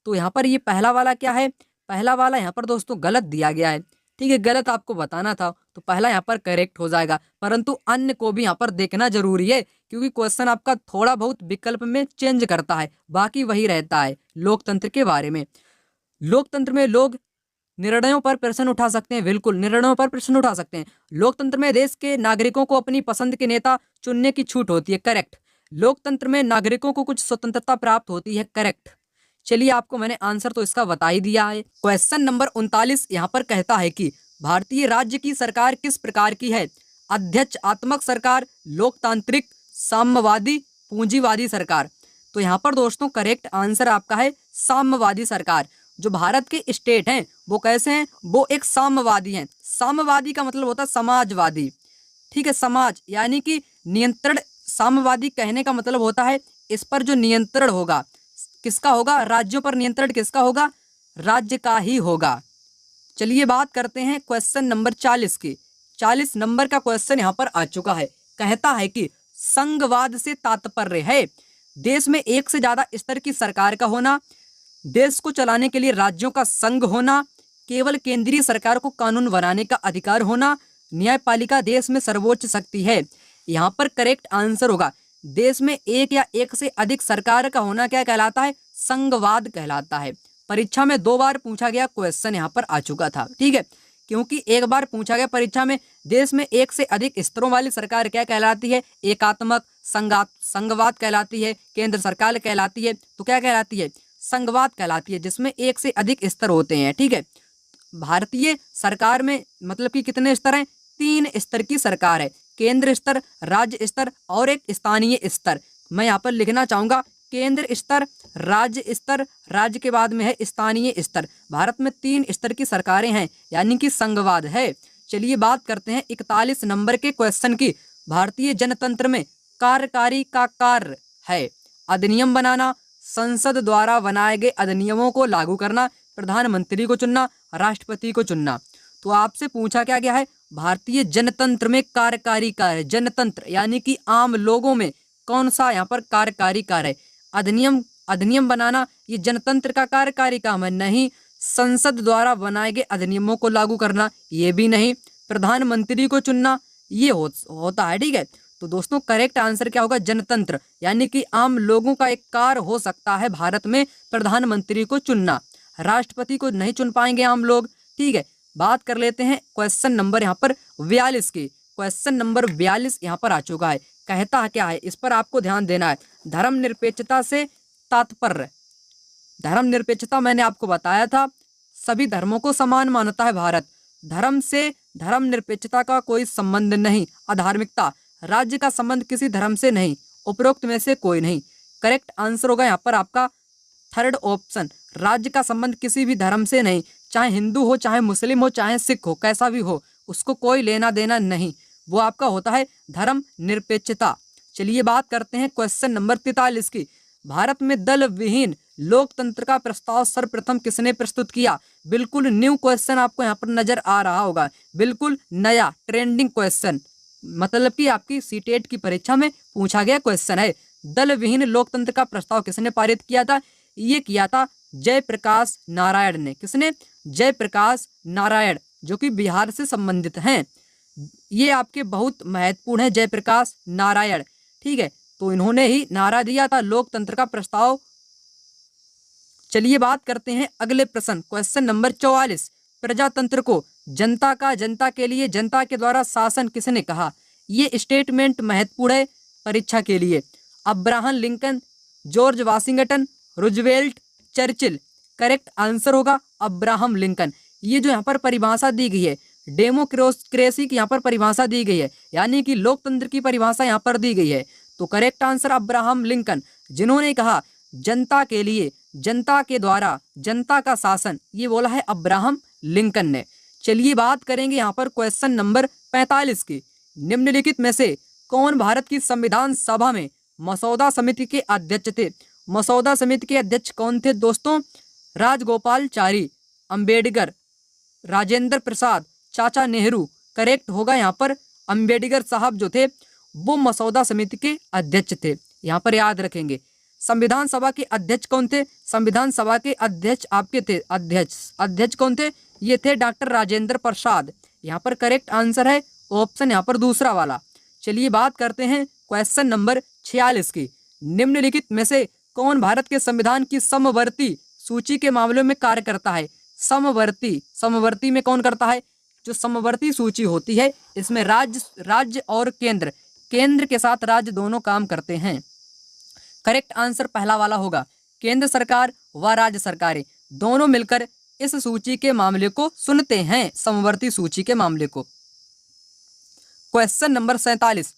तो यहाँ पर ये पहला वाला क्या है? पहला वाला यहाँ पर दोस्तों गलत दिया गया है, ठीक है। गलत आपको बताना था, तो पहला यहाँ पर करेक्ट हो जाएगा, परंतु अन्य को भी यहाँ पर देखना जरूरी है, क्योंकि क्वेश्चन आपका थोड़ा बहुत विकल्प में चेंज करता है, बाकी वही रहता है लोकतंत्र के बारे में। लोकतंत्र में लोग निर्णयों पर प्रश्न उठा सकते हैं, बिल्कुल निर्णयों पर प्रश्न उठा सकते हैं। लोकतंत्र में देश के नागरिकों को अपनी पसंद के नेता चुनने की छूट होती है, करेक्ट। लोकतंत्र में नागरिकों को कुछ स्वतंत्रता प्राप्त होती है, करेक्ट। चलिए आपको मैंने आंसर तो इसका बता ही दिया है। क्वेश्चन नंबर 39 यहाँ पर कहता है कि भारतीय राज्य की सरकार किस प्रकार की है? अध्यक्षात्मक सरकार, लोकतांत्रिक, साम्यवादी, पूंजीवादी सरकार। तो यहाँ पर दोस्तों करेक्ट आंसर आपका है साम्यवादी सरकार। जो भारत के स्टेट हैं वो कैसे हैं? वो एक साम्यवादी हैं। साम्यवादी का मतलब होता है समाजवादी, ठीक है, समाज यानी कि नियंत्रण। साम्यवादी कहने का मतलब होता है इस पर जो नियंत्रण होगा किसका होगा? राज्यों पर नियंत्रण किसका होगा? राज्य का ही होगा। चलिए बात करते हैं क्वेश्चन नंबर 40 की। 40 नंबर का क्वेश्चन यहाँ पर आ चुका है। कहता है कि संघवाद से तात्पर्य है देश में एक से ज्यादा स्तर की सरकार का होना, देश को चलाने के लिए राज्यों का संघ होना, केवल केंद्रीय सरकार को कानून बनाने का अधिकार होना, न्यायपालिका देश में सर्वोच्च शक्ति है। यहाँ पर करेक्ट आंसर होगा देश में एक या एक से अधिक सरकार का होना क्या कहलाता है? संघवाद कहलाता है। परीक्षा में 2 बार पूछा गया क्वेश्चन यहाँ पर आ चुका था, ठीक है, क्योंकि एक बार पूछा गया परीक्षा में देश में एक से अधिक स्तरों वाली सरकार क्या कहलाती है? एकात्मक, संघवाद कहलाती है। केंद्र सरकार कहलाती है तो क्या कहलाती है? संघवाद कहलाती है, जिसमें एक से अधिक स्तर होते हैं, ठीक है। भारतीय सरकार में मतलब कि कितने स्तर हैं? 3 स्तर की सरकार है, केंद्र स्तर, राज्य स्तर और एक स्थानीय स्तर। मैं यहाँ पर लिखना चाहूंगा केंद्र स्तर, राज्य स्तर, राज्य के बाद में है स्थानीय स्तर। भारत में 3 स्तर की सरकारें हैं यानी कि संघवाद है। चलिए बात करते हैं 41 नंबर के क्वेश्चन की। भारतीय जनतंत्र में कार्यकारी का कार्य है अधिनियम बनाना, संसद द्वारा बनाए गए अधिनियमों को लागू करना, प्रधानमंत्री को चुनना, राष्ट्रपति को चुनना। तो आपसे पूछा क्या गया है? भारतीय जनतंत्र में कार्यकारी कार्य, जनतंत्र यानी कि आम लोगों में कौन सा यहाँ पर कार्यकारी कार्य है? अधिनियम बनाना ये जनतंत्र का कार्यकारी काम है? नहीं। संसद द्वारा बनाए गए अधिनियमों को लागू करना ये भी नहीं। प्रधानमंत्री को चुनना ये होता है, ठीक है। तो दोस्तों करेक्ट आंसर क्या होगा? जनतंत्र यानी कि आम लोगों का एक कार्य हो सकता है भारत में प्रधानमंत्री को चुनना। राष्ट्रपति को नहीं चुन पाएंगे आम लोग, ठीक है। बात कर लेते हैं क्वेश्चन नंबर यहाँ पर 42 की। क्वेश्चन नंबर 42 यहाँ पर आ चुका है। कहता क्या है? इस पर आपको ध्यान देना है। धर्मनिरपेक्षता से तात्पर्य, धर्मनिरपेक्षता मैंने आपको बताया था सभी धर्मों को समान मानता है भारत। धर्म से धर्मनिरपेक्षता का कोई संबंध नहीं। अधार्मिकता, राज्य का संबंध किसी धर्म से नहीं। उपरोक्त में से कोई नहीं। करेक्ट आंसर होगा यहाँ पर आपका थर्ड ऑप्शन, राज्य का संबंध किसी भी धर्म से नहीं। चाहे हिंदू हो, चाहे मुस्लिम हो, चाहे सिख हो, कैसा भी हो, उसको कोई लेना देना नहीं। वो आपका होता है धर्म निरपेक्षता। चलिए बात करते हैं क्वेश्चन नंबर 43 की। भारत में दल विहीन लोकतंत्र का प्रस्ताव सर्वप्रथम किसने प्रस्तुत किया? बिल्कुल न्यू क्वेश्चन आपको यहाँ पर नजर आ रहा होगा, बिल्कुल नया ट्रेंडिंग क्वेश्चन, मतलब कि आपकी सीटेट की परीक्षा में पूछा गया क्वेश्चन है। दल विहीन लोकतंत्र का प्रस्ताव किसने पारित किया था? ये किया था जयप्रकाश नारायण ने। किसने? जयप्रकाश नारायण, जो कि बिहार से संबंधित हैं। ये आपके बहुत महत्वपूर्ण है जयप्रकाश नारायण, ठीक है। तो इन्होंने ही नारा दिया था लोकतंत्र का प्रस्ताव। चलिए बात करते हैं अगले प्रश्न, क्वेश्चन नंबर 44। प्रजातंत्र को जनता का, जनता के लिए, जनता के द्वारा शासन किसने कहा? ये स्टेटमेंट महत्वपूर्ण है परीक्षा के लिए। Abraham Lincoln, George Washington, Roosevelt, Churchill. Correct answer होगा अब्राहम लिंकन। ये जो यहाँ पर परिभाषा दी गई है डेमोक्रेसी की यहाँ पर परिभाषा दी गई है, यानी कि लोकतंत्र की परिभाषा यहाँ पर दी गई है। तो करेक्ट आंसर अब्राहम लिंकन, जिन्होंने कहा जनता के लिए, जनता के द्वारा, जनता का शासन, ये बोला है अब्राहम लिंकन ने। चलिए बात करेंगे यहाँ पर क्वेश्चन नंबर 45 की। निम्नलिखित में से कौन भारत की संविधान सभा में मसौदा समिति के अध्यक्ष थे? मसौदा समिति के अध्यक्ष कौन थे दोस्तों? राजगोपालचारी, अंबेडकर, राजेंद्र प्रसाद, चाचा नेहरू। करेक्ट होगा यहाँ पर अंबेडकर साहब जो थे वो मसौदा समिति के अध्यक्ष थे, यहाँ पर याद रखेंगे। संविधान सभा के अध्यक्ष कौन थे? संविधान सभा के अध्यक्ष आपके थे, अध्यक्ष कौन थे? ये थे डॉक्टर राजेंद्र प्रसाद। यहाँ पर करेक्ट आंसर है ऑप्शन यहाँ पर दूसरा वाला। चलिए बात करते हैं क्वेश्चन नंबर 46 की। निम्नलिखित में से कौन भारत के संविधान की समवर्ती सूची के मामलों में कार्य करता है? समवर्ती में कौन करता है? जो समवर्ती सूची होती है इसमें राज्य और केंद्र के साथ राज्य दोनों काम करते हैं। करेक्ट आंसर पहला वाला होगा, केंद्र सरकार व राज्य सरकारें दोनों मिलकर इस सूची के मामले को सुनते हैं, समवर्ती सूची के मामले को। क्वेश्चन नंबर 47,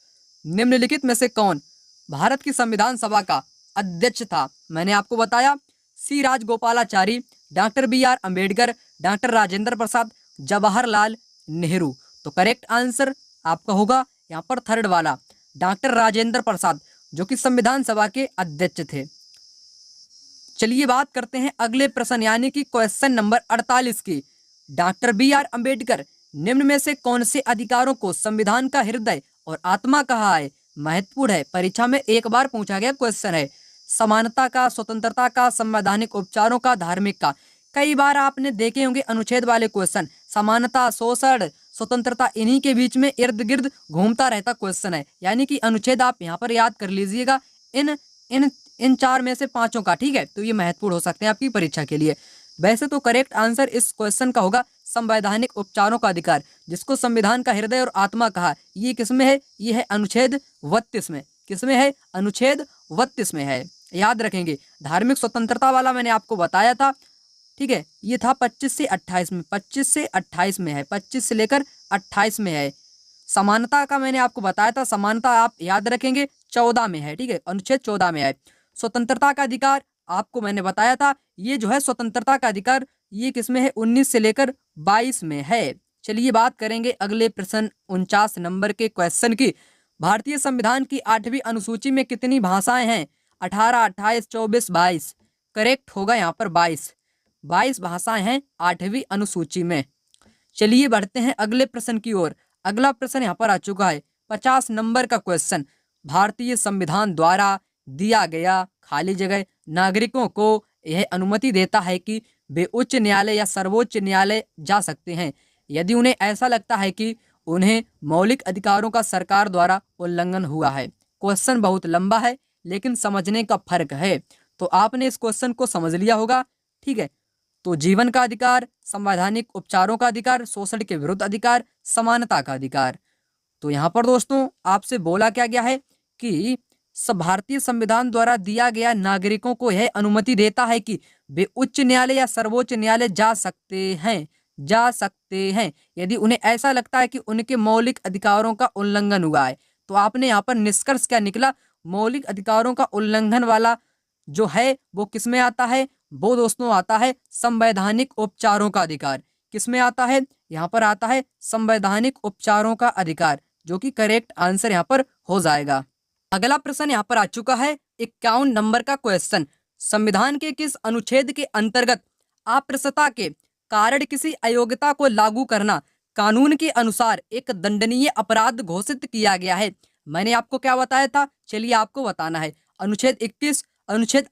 निम्नलिखित में से कौन भारत की संविधान सभा का अध्यक्ष था? मैंने आपको बताया C Rajagopalachari, doctor BR. Ambedkar, doctor Rajendra Prasad, Jawaharlal Nehru. तो करेक्ट आंसर आपका होगा यहाँ पर थर्ड वाला, डॉक्टर राजेंद्र प्रसाद, जो कि संविधान सभा के अध्यक्ष थे। चलिए बात करते हैं अगले प्रश्न यानी कि क्वेश्चन नंबर 48 की। Doctor BR. अंबेडकर निम्न में से कौन से अधिकारों को संविधान का हृदय और आत्मा कहा है? महत्वपूर्ण है, परीक्षा में एक बार पूछा गया क्वेश्चन है। समानता का, स्वतंत्रता का, संवैधानिक उपचारों का, धार्मिक का। कई बार आपने देखे होंगे अनुच्छेद वाले क्वेश्चन, समानता, शोषण, स्वतंत्रता, इन्हीं के बीच में इर्द गिर्द घूमता रहता क्वेश्चन है, यानी कि अनुच्छेद आप यहाँ पर याद कर लीजिएगा इन इन इन चार में से पांचों का, ठीक है। तो ये महत्वपूर्ण हो सकते हैं आपकी परीक्षा के लिए। वैसे तो करेक्ट आंसर इस क्वेश्चन का होगा संवैधानिक उपचारों का अधिकार, जिसको संविधान का हृदय और आत्मा कहा। ये किसमें है? ये है अनुच्छेद 32 में। किसमें है? अनुच्छेद 32 में है, याद रखेंगे। धार्मिक स्वतंत्रता वाला मैंने आपको बताया था, ठीक है, ये था 25 से 28 में, 25 से 28 में है, 25 से लेकर 28 में है। समानता का मैंने आपको बताया था, समानता आप याद रखेंगे 14 में है, ठीक है, अनुच्छेद 14 में है। स्वतंत्रता का अधिकार आपको मैंने बताया था, ये जो है स्वतंत्रता का अधिकार ये किसमें है? 19 से लेकर 22 में है। चलिए बात करेंगे अगले प्रश्न 49 नंबर के क्वेश्चन की। भारतीय संविधान की 8वीं अनुसूची में कितनी भाषाएं हैं? 18, 28, 24, 22। करेक्ट होगा यहाँ पर 22 भाषाएं हैं 8वीं अनुसूची में। चलिए बढ़ते हैं अगले प्रश्न की ओर। अगला प्रश्न यहाँ पर आ चुका है 50 नंबर का क्वेश्चन। भारतीय संविधान द्वारा दिया गया खाली जगह नागरिकों को यह अनुमति देता है कि वे उच्च न्यायालय या सर्वोच्च न्यायालय जा सकते हैं यदि उन्हें ऐसा लगता है कि उन्हें मौलिक अधिकारों का सरकार द्वारा उल्लंघन हुआ है। क्वेश्चन बहुत लंबा है लेकिन समझने का फर्क है, तो आपने इस क्वेश्चन को समझ लिया होगा, ठीक है। तो जीवन का अधिकार, संवैधानिक उपचारों का अधिकार, शोषण के विरुद्ध अधिकार, समानता का अधिकार। तो यहाँ पर दोस्तों आपसे बोला क्या गया है कि भारतीय संविधान द्वारा दिया गया नागरिकों को यह अनुमति देता है कि वे उच्च न्यायालय या सर्वोच्च न्यायालय जा सकते हैं यदि उन्हें ऐसा लगता है कि उनके मौलिक अधिकारों का उल्लंघन हुआ है। तो आपने यहाँ पर निष्कर्ष क्या निकला? मौलिक अधिकारों का उल्लंघन वाला जो है वो किसमें आता है? वो दोस्तों आता है संवैधानिक उपचारों का अधिकार। किसमें आता है? यहाँ पर आता है संवैधानिक उपचारों का अधिकार, जो कि करेक्ट आंसर यहाँ पर हो जाएगा। अगला प्रश्न यहाँ पर आ चुका है 51 नंबर का क्वेश्चन। संविधान के किस अनुच्छेद के अंतर्गत अप्रस्तुतता के कारण किसी अयोग्यता को लागू करना कानून के अनुसार एक दंडनीय अपराध घोषित किया गया है? मैंने आपको क्या बताया था, चलिए आपको बताना है। अनुच्छेद 21, अनुच्छेद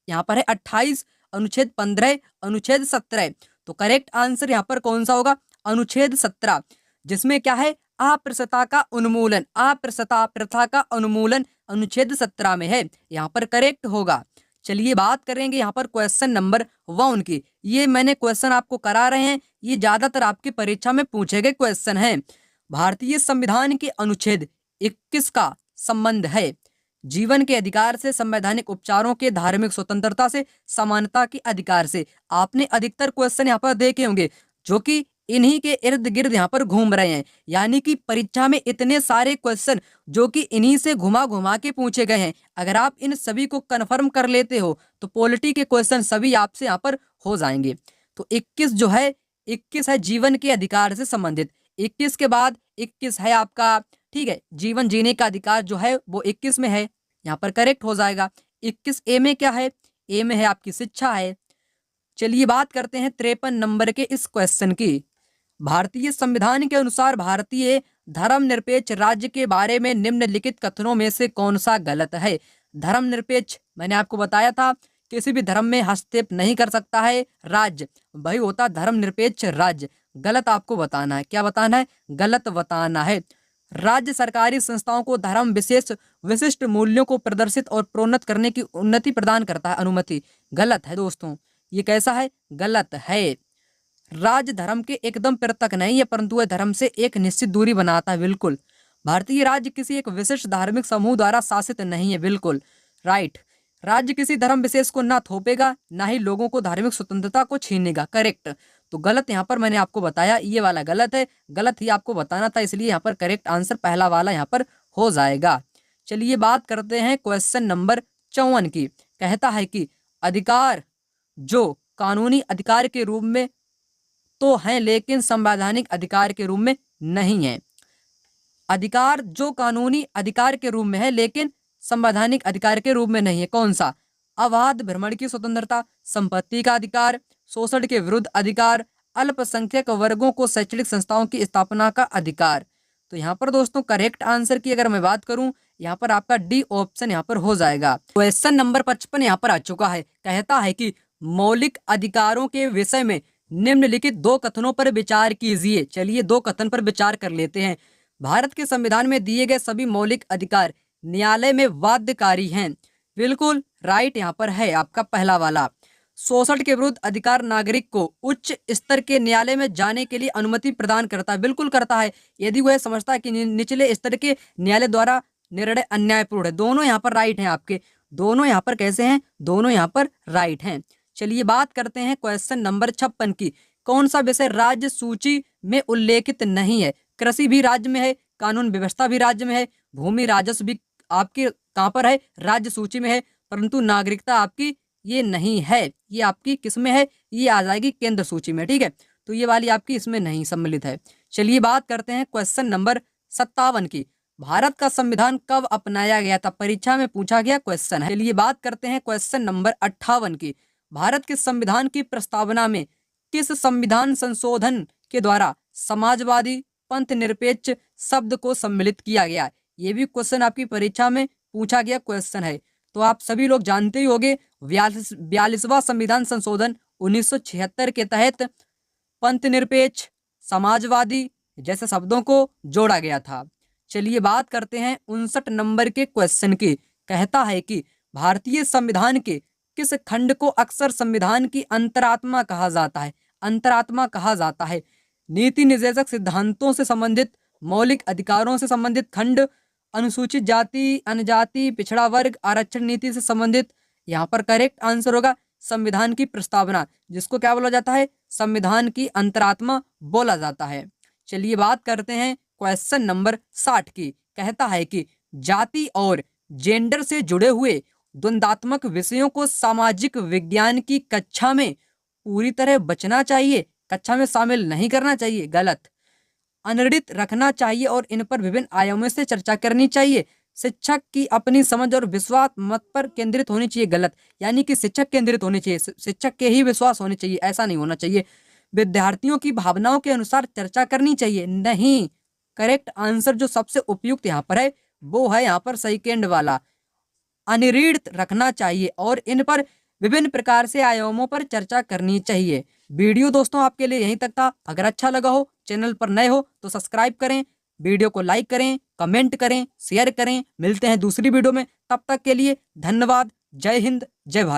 यहाँ पर है 28, अनुच्छेद 15, अनुच्छेद 17। तो करेक्ट आंसर यहाँ पर कौन सा होगा? अनुच्छेद 17, जिसमें क्या है? अप्रस्तुतता का उन्मूलन, अप्रस्तुतता प्रथा का उन्मूलन अनुच्छेद 17 में है, यहाँ पर करेक्ट होगा। चलिए बात करेंगे यहाँ पर क्वेश्चन नंबर 1 की। ये मैंने क्वेश्चन आपको करा रहे हैं, ये ज्यादातर आपकी परीक्षा में पूछे गए क्वेश्चन हैं। भारतीय संविधान के अनुच्छेद 21 का संबंध है जीवन के अधिकार से, संवैधानिक उपचारों के, धार्मिक स्वतंत्रता से, समानता के अधिकार से। आपने अधिकतर क्वेश्चन यहाँ पर देखे होंगे जो कि इन्हीं के इर्द गिर्द यहाँ पर घूम रहे हैं, यानी कि परीक्षा में इतने सारे क्वेश्चन जो कि इन्हीं से घुमा घुमा के पूछे गए हैं। अगर आप इन सभी को कंफर्म कर लेते हो तो पॉलिटी के क्वेश्चन सभी आपसे यहाँ पर हो जाएंगे। तो 21 जो है, 21 है जीवन के अधिकार से संबंधित। 21 के बाद 21 है आपका, ठीक है, जीवन जीने का अधिकार जो है वो 21 में है, यहाँ पर करेक्ट हो जाएगा। 21 ए में क्या है? ए में है आपकी शिक्षा है। चलिए बात करते हैं 53 नंबर के इस क्वेश्चन की। भारतीय संविधान के अनुसार भारतीय धर्मनिरपेक्ष राज्य के बारे में निम्नलिखित कथनों में से कौन सा गलत है? धर्मनिरपेक्ष मैंने आपको बताया था, किसी भी धर्म में हस्तक्षेप नहीं कर सकता है राज्य, वही होता धर्मनिरपेक्ष राज्य। गलत आपको बताना है, क्या बताना है? गलत बताना है। राज्य सरकारी संस्थाओं को धर्म विशिष्ट मूल्यों को प्रदर्शित और प्रोन्नत करने की उन्नति प्रदान करता है, अनुमति। गलत है दोस्तों, ये कैसा है? गलत है। राज्य धर्म के एकदम पृथक नहीं है, परंतु वह धर्म से एक निश्चित दूरी बनाता है, बिल्कुल। भारतीय राज्य किसी एक विशिष्ट धार्मिक समूह द्वारा शासित नहीं है, बिल्कुल राइट। राज्य किसी धर्म विशेष को ना थोपेगा, ना ही लोगों को धार्मिक स्वतंत्रता को छीनेगा। करेक्ट। तो गलत यहाँ पर मैंने आपको बताया, ये वाला गलत है, गलत ही आपको बताना था, इसलिए यहाँ पर करेक्ट आंसर पहला वाला यहाँ पर हो जाएगा। चलिए बात करते हैं क्वेश्चन नंबर 54 की। कहता है कि अधिकार जो कानूनी अधिकार के रूप में तो हैं लेकिन संवैधानिक अधिकार के रूप में नहीं है। अधिकार जो कानूनी अधिकार के रूप में है लेकिन संवैधानिक अधिकार के रूप में नहीं है, कौन सा? अबाध भ्रमण की स्वतंत्रता, संपत्ति का अधिकार, शोषण के विरुद्ध अधिकार, अल्पसंख्यक वर्गों को शैक्षणिक संस्थाओं की स्थापना का अधिकार। तो यहाँ पर दोस्तों करेक्ट आंसर की अगर मैं बात करूं, यहाँ पर आपका डी ऑप्शन यहाँ पर हो जाएगा। क्वेश्चन नंबर 55 यहाँ पर आ चुका है। कहता है कि मौलिक अधिकारों के विषय में निम्नलिखित 2 कथनों पर विचार कीजिए। चलिए 2 कथन पर विचार कर लेते हैं। भारत के संविधान में दिए गए सभी मौलिक अधिकार न्यायालय में बाध्यकारी हैं। बिल्कुल राइट यहाँ पर है आपका पहला वाला। शोषण के विरुद्ध अधिकार नागरिक को उच्च स्तर के न्यायालय में जाने के लिए अनुमति प्रदान करता है। बिल्कुल करता है, यदि वह समझता है कि निचले स्तर के न्यायालय द्वारा निर्णय अन्यायपूर्ण है। दोनों यहाँ पर राइट हैं आपके, दोनों यहाँ पर कैसे हैं? दोनों यहाँ पर राइट हैं। चलिए बात करते हैं क्वेश्चन नंबर 56 की। कौन सा विषय राज्य सूची में उल्लेखित नहीं है? कृषि भी राज्य में है, कानून व्यवस्था भी राज्य में है, भूमि राजस्व भी आपके कहाँ पर है? राज्य सूची में है, परंतु नागरिकता आपकी ये नहीं है। ये आपकी किस में है? ये आ जाएगी केंद्र सूची में। ठीक है, तो ये वाली आपकी इसमें नहीं सम्मिलित है। चलिए बात करते हैं क्वेश्चन नंबर 57 की। भारत का संविधान कब अपनाया गया था? परीक्षा में पूछा गया क्वेश्चन है। चलिए बात करते हैं क्वेश्चन नंबर 58 की। भारत के संविधान की प्रस्तावना में किस संविधान संशोधन के द्वारा समाजवादी पंथ निरपेक्ष शब्द को सम्मिलित किया गया? ये भी क्वेश्चन आपकी परीक्षा में पूछा गया क्वेश्चन है। तो आप सभी लोग जानते ही होंगे 42वां संविधान संशोधन 1976 के तहत पंथ निरपेक्ष, समाजवादी जैसे शब्दों को जोड़ा गया था। चलिए बात करते हैं 59 नंबर के क्वेश्चन की। कहता है कि भारतीय संविधान के किस खंड को अक्सर संविधान की अंतरात्मा कहा जाता है? अंतरात्मा कहा जाता है। नीति निर्देशक सिद्धांतों से संबंधित, मौलिक अधिकारों से संबंधित खंड, अनुसूचित जाति जनजाति पिछड़ा वर्ग आरक्षण नीति से संबंधित। यहाँ पर करेक्ट आंसर होगा संविधान की प्रस्तावना, जिसको क्या बोला जाता है? संविधान की अंतरात्मा बोला जाता है। चलिए बात करते हैं क्वेश्चन नंबर 60 की। कहता है कि जाति और जेंडर से जुड़े हुए द्वंद्वात्मक विषयों को सामाजिक विज्ञान की कक्षा में पूरी तरह बचना चाहिए, कक्षा में शामिल नहीं करना चाहिए। गलत। अनड़ित रखना चाहिए और इन पर विभिन्न आयामों से चर्चा करनी चाहिए। शिक्षक की अपनी समझ और विश्वास मत पर केंद्रित होनी चाहिए। गलत। यानी कि शिक्षक केंद्रित होने चाहिए, शिक्षक के ही विश्वास होने चाहिए, ऐसा नहीं होना चाहिए। विद्यार्थियों की भावनाओं के अनुसार चर्चा करनी चाहिए, नहीं। करेक्ट आंसर जो सबसे उपयुक्त यहाँ पर है वो है यहाँ पर सेकंड वाला। अनिर्णित रखना चाहिए और इन पर विभिन्न प्रकार से आयामों पर चर्चा करनी चाहिए। वीडियो दोस्तों आपके लिए यहीं तक था। अगर अच्छा लगा हो, चैनल पर नए हो तो सब्सक्राइब करें, वीडियो को लाइक करें, कमेंट करें, शेयर करें। मिलते हैं दूसरी वीडियो में, तब तक के लिए धन्यवाद। जय हिंद, जय भारत।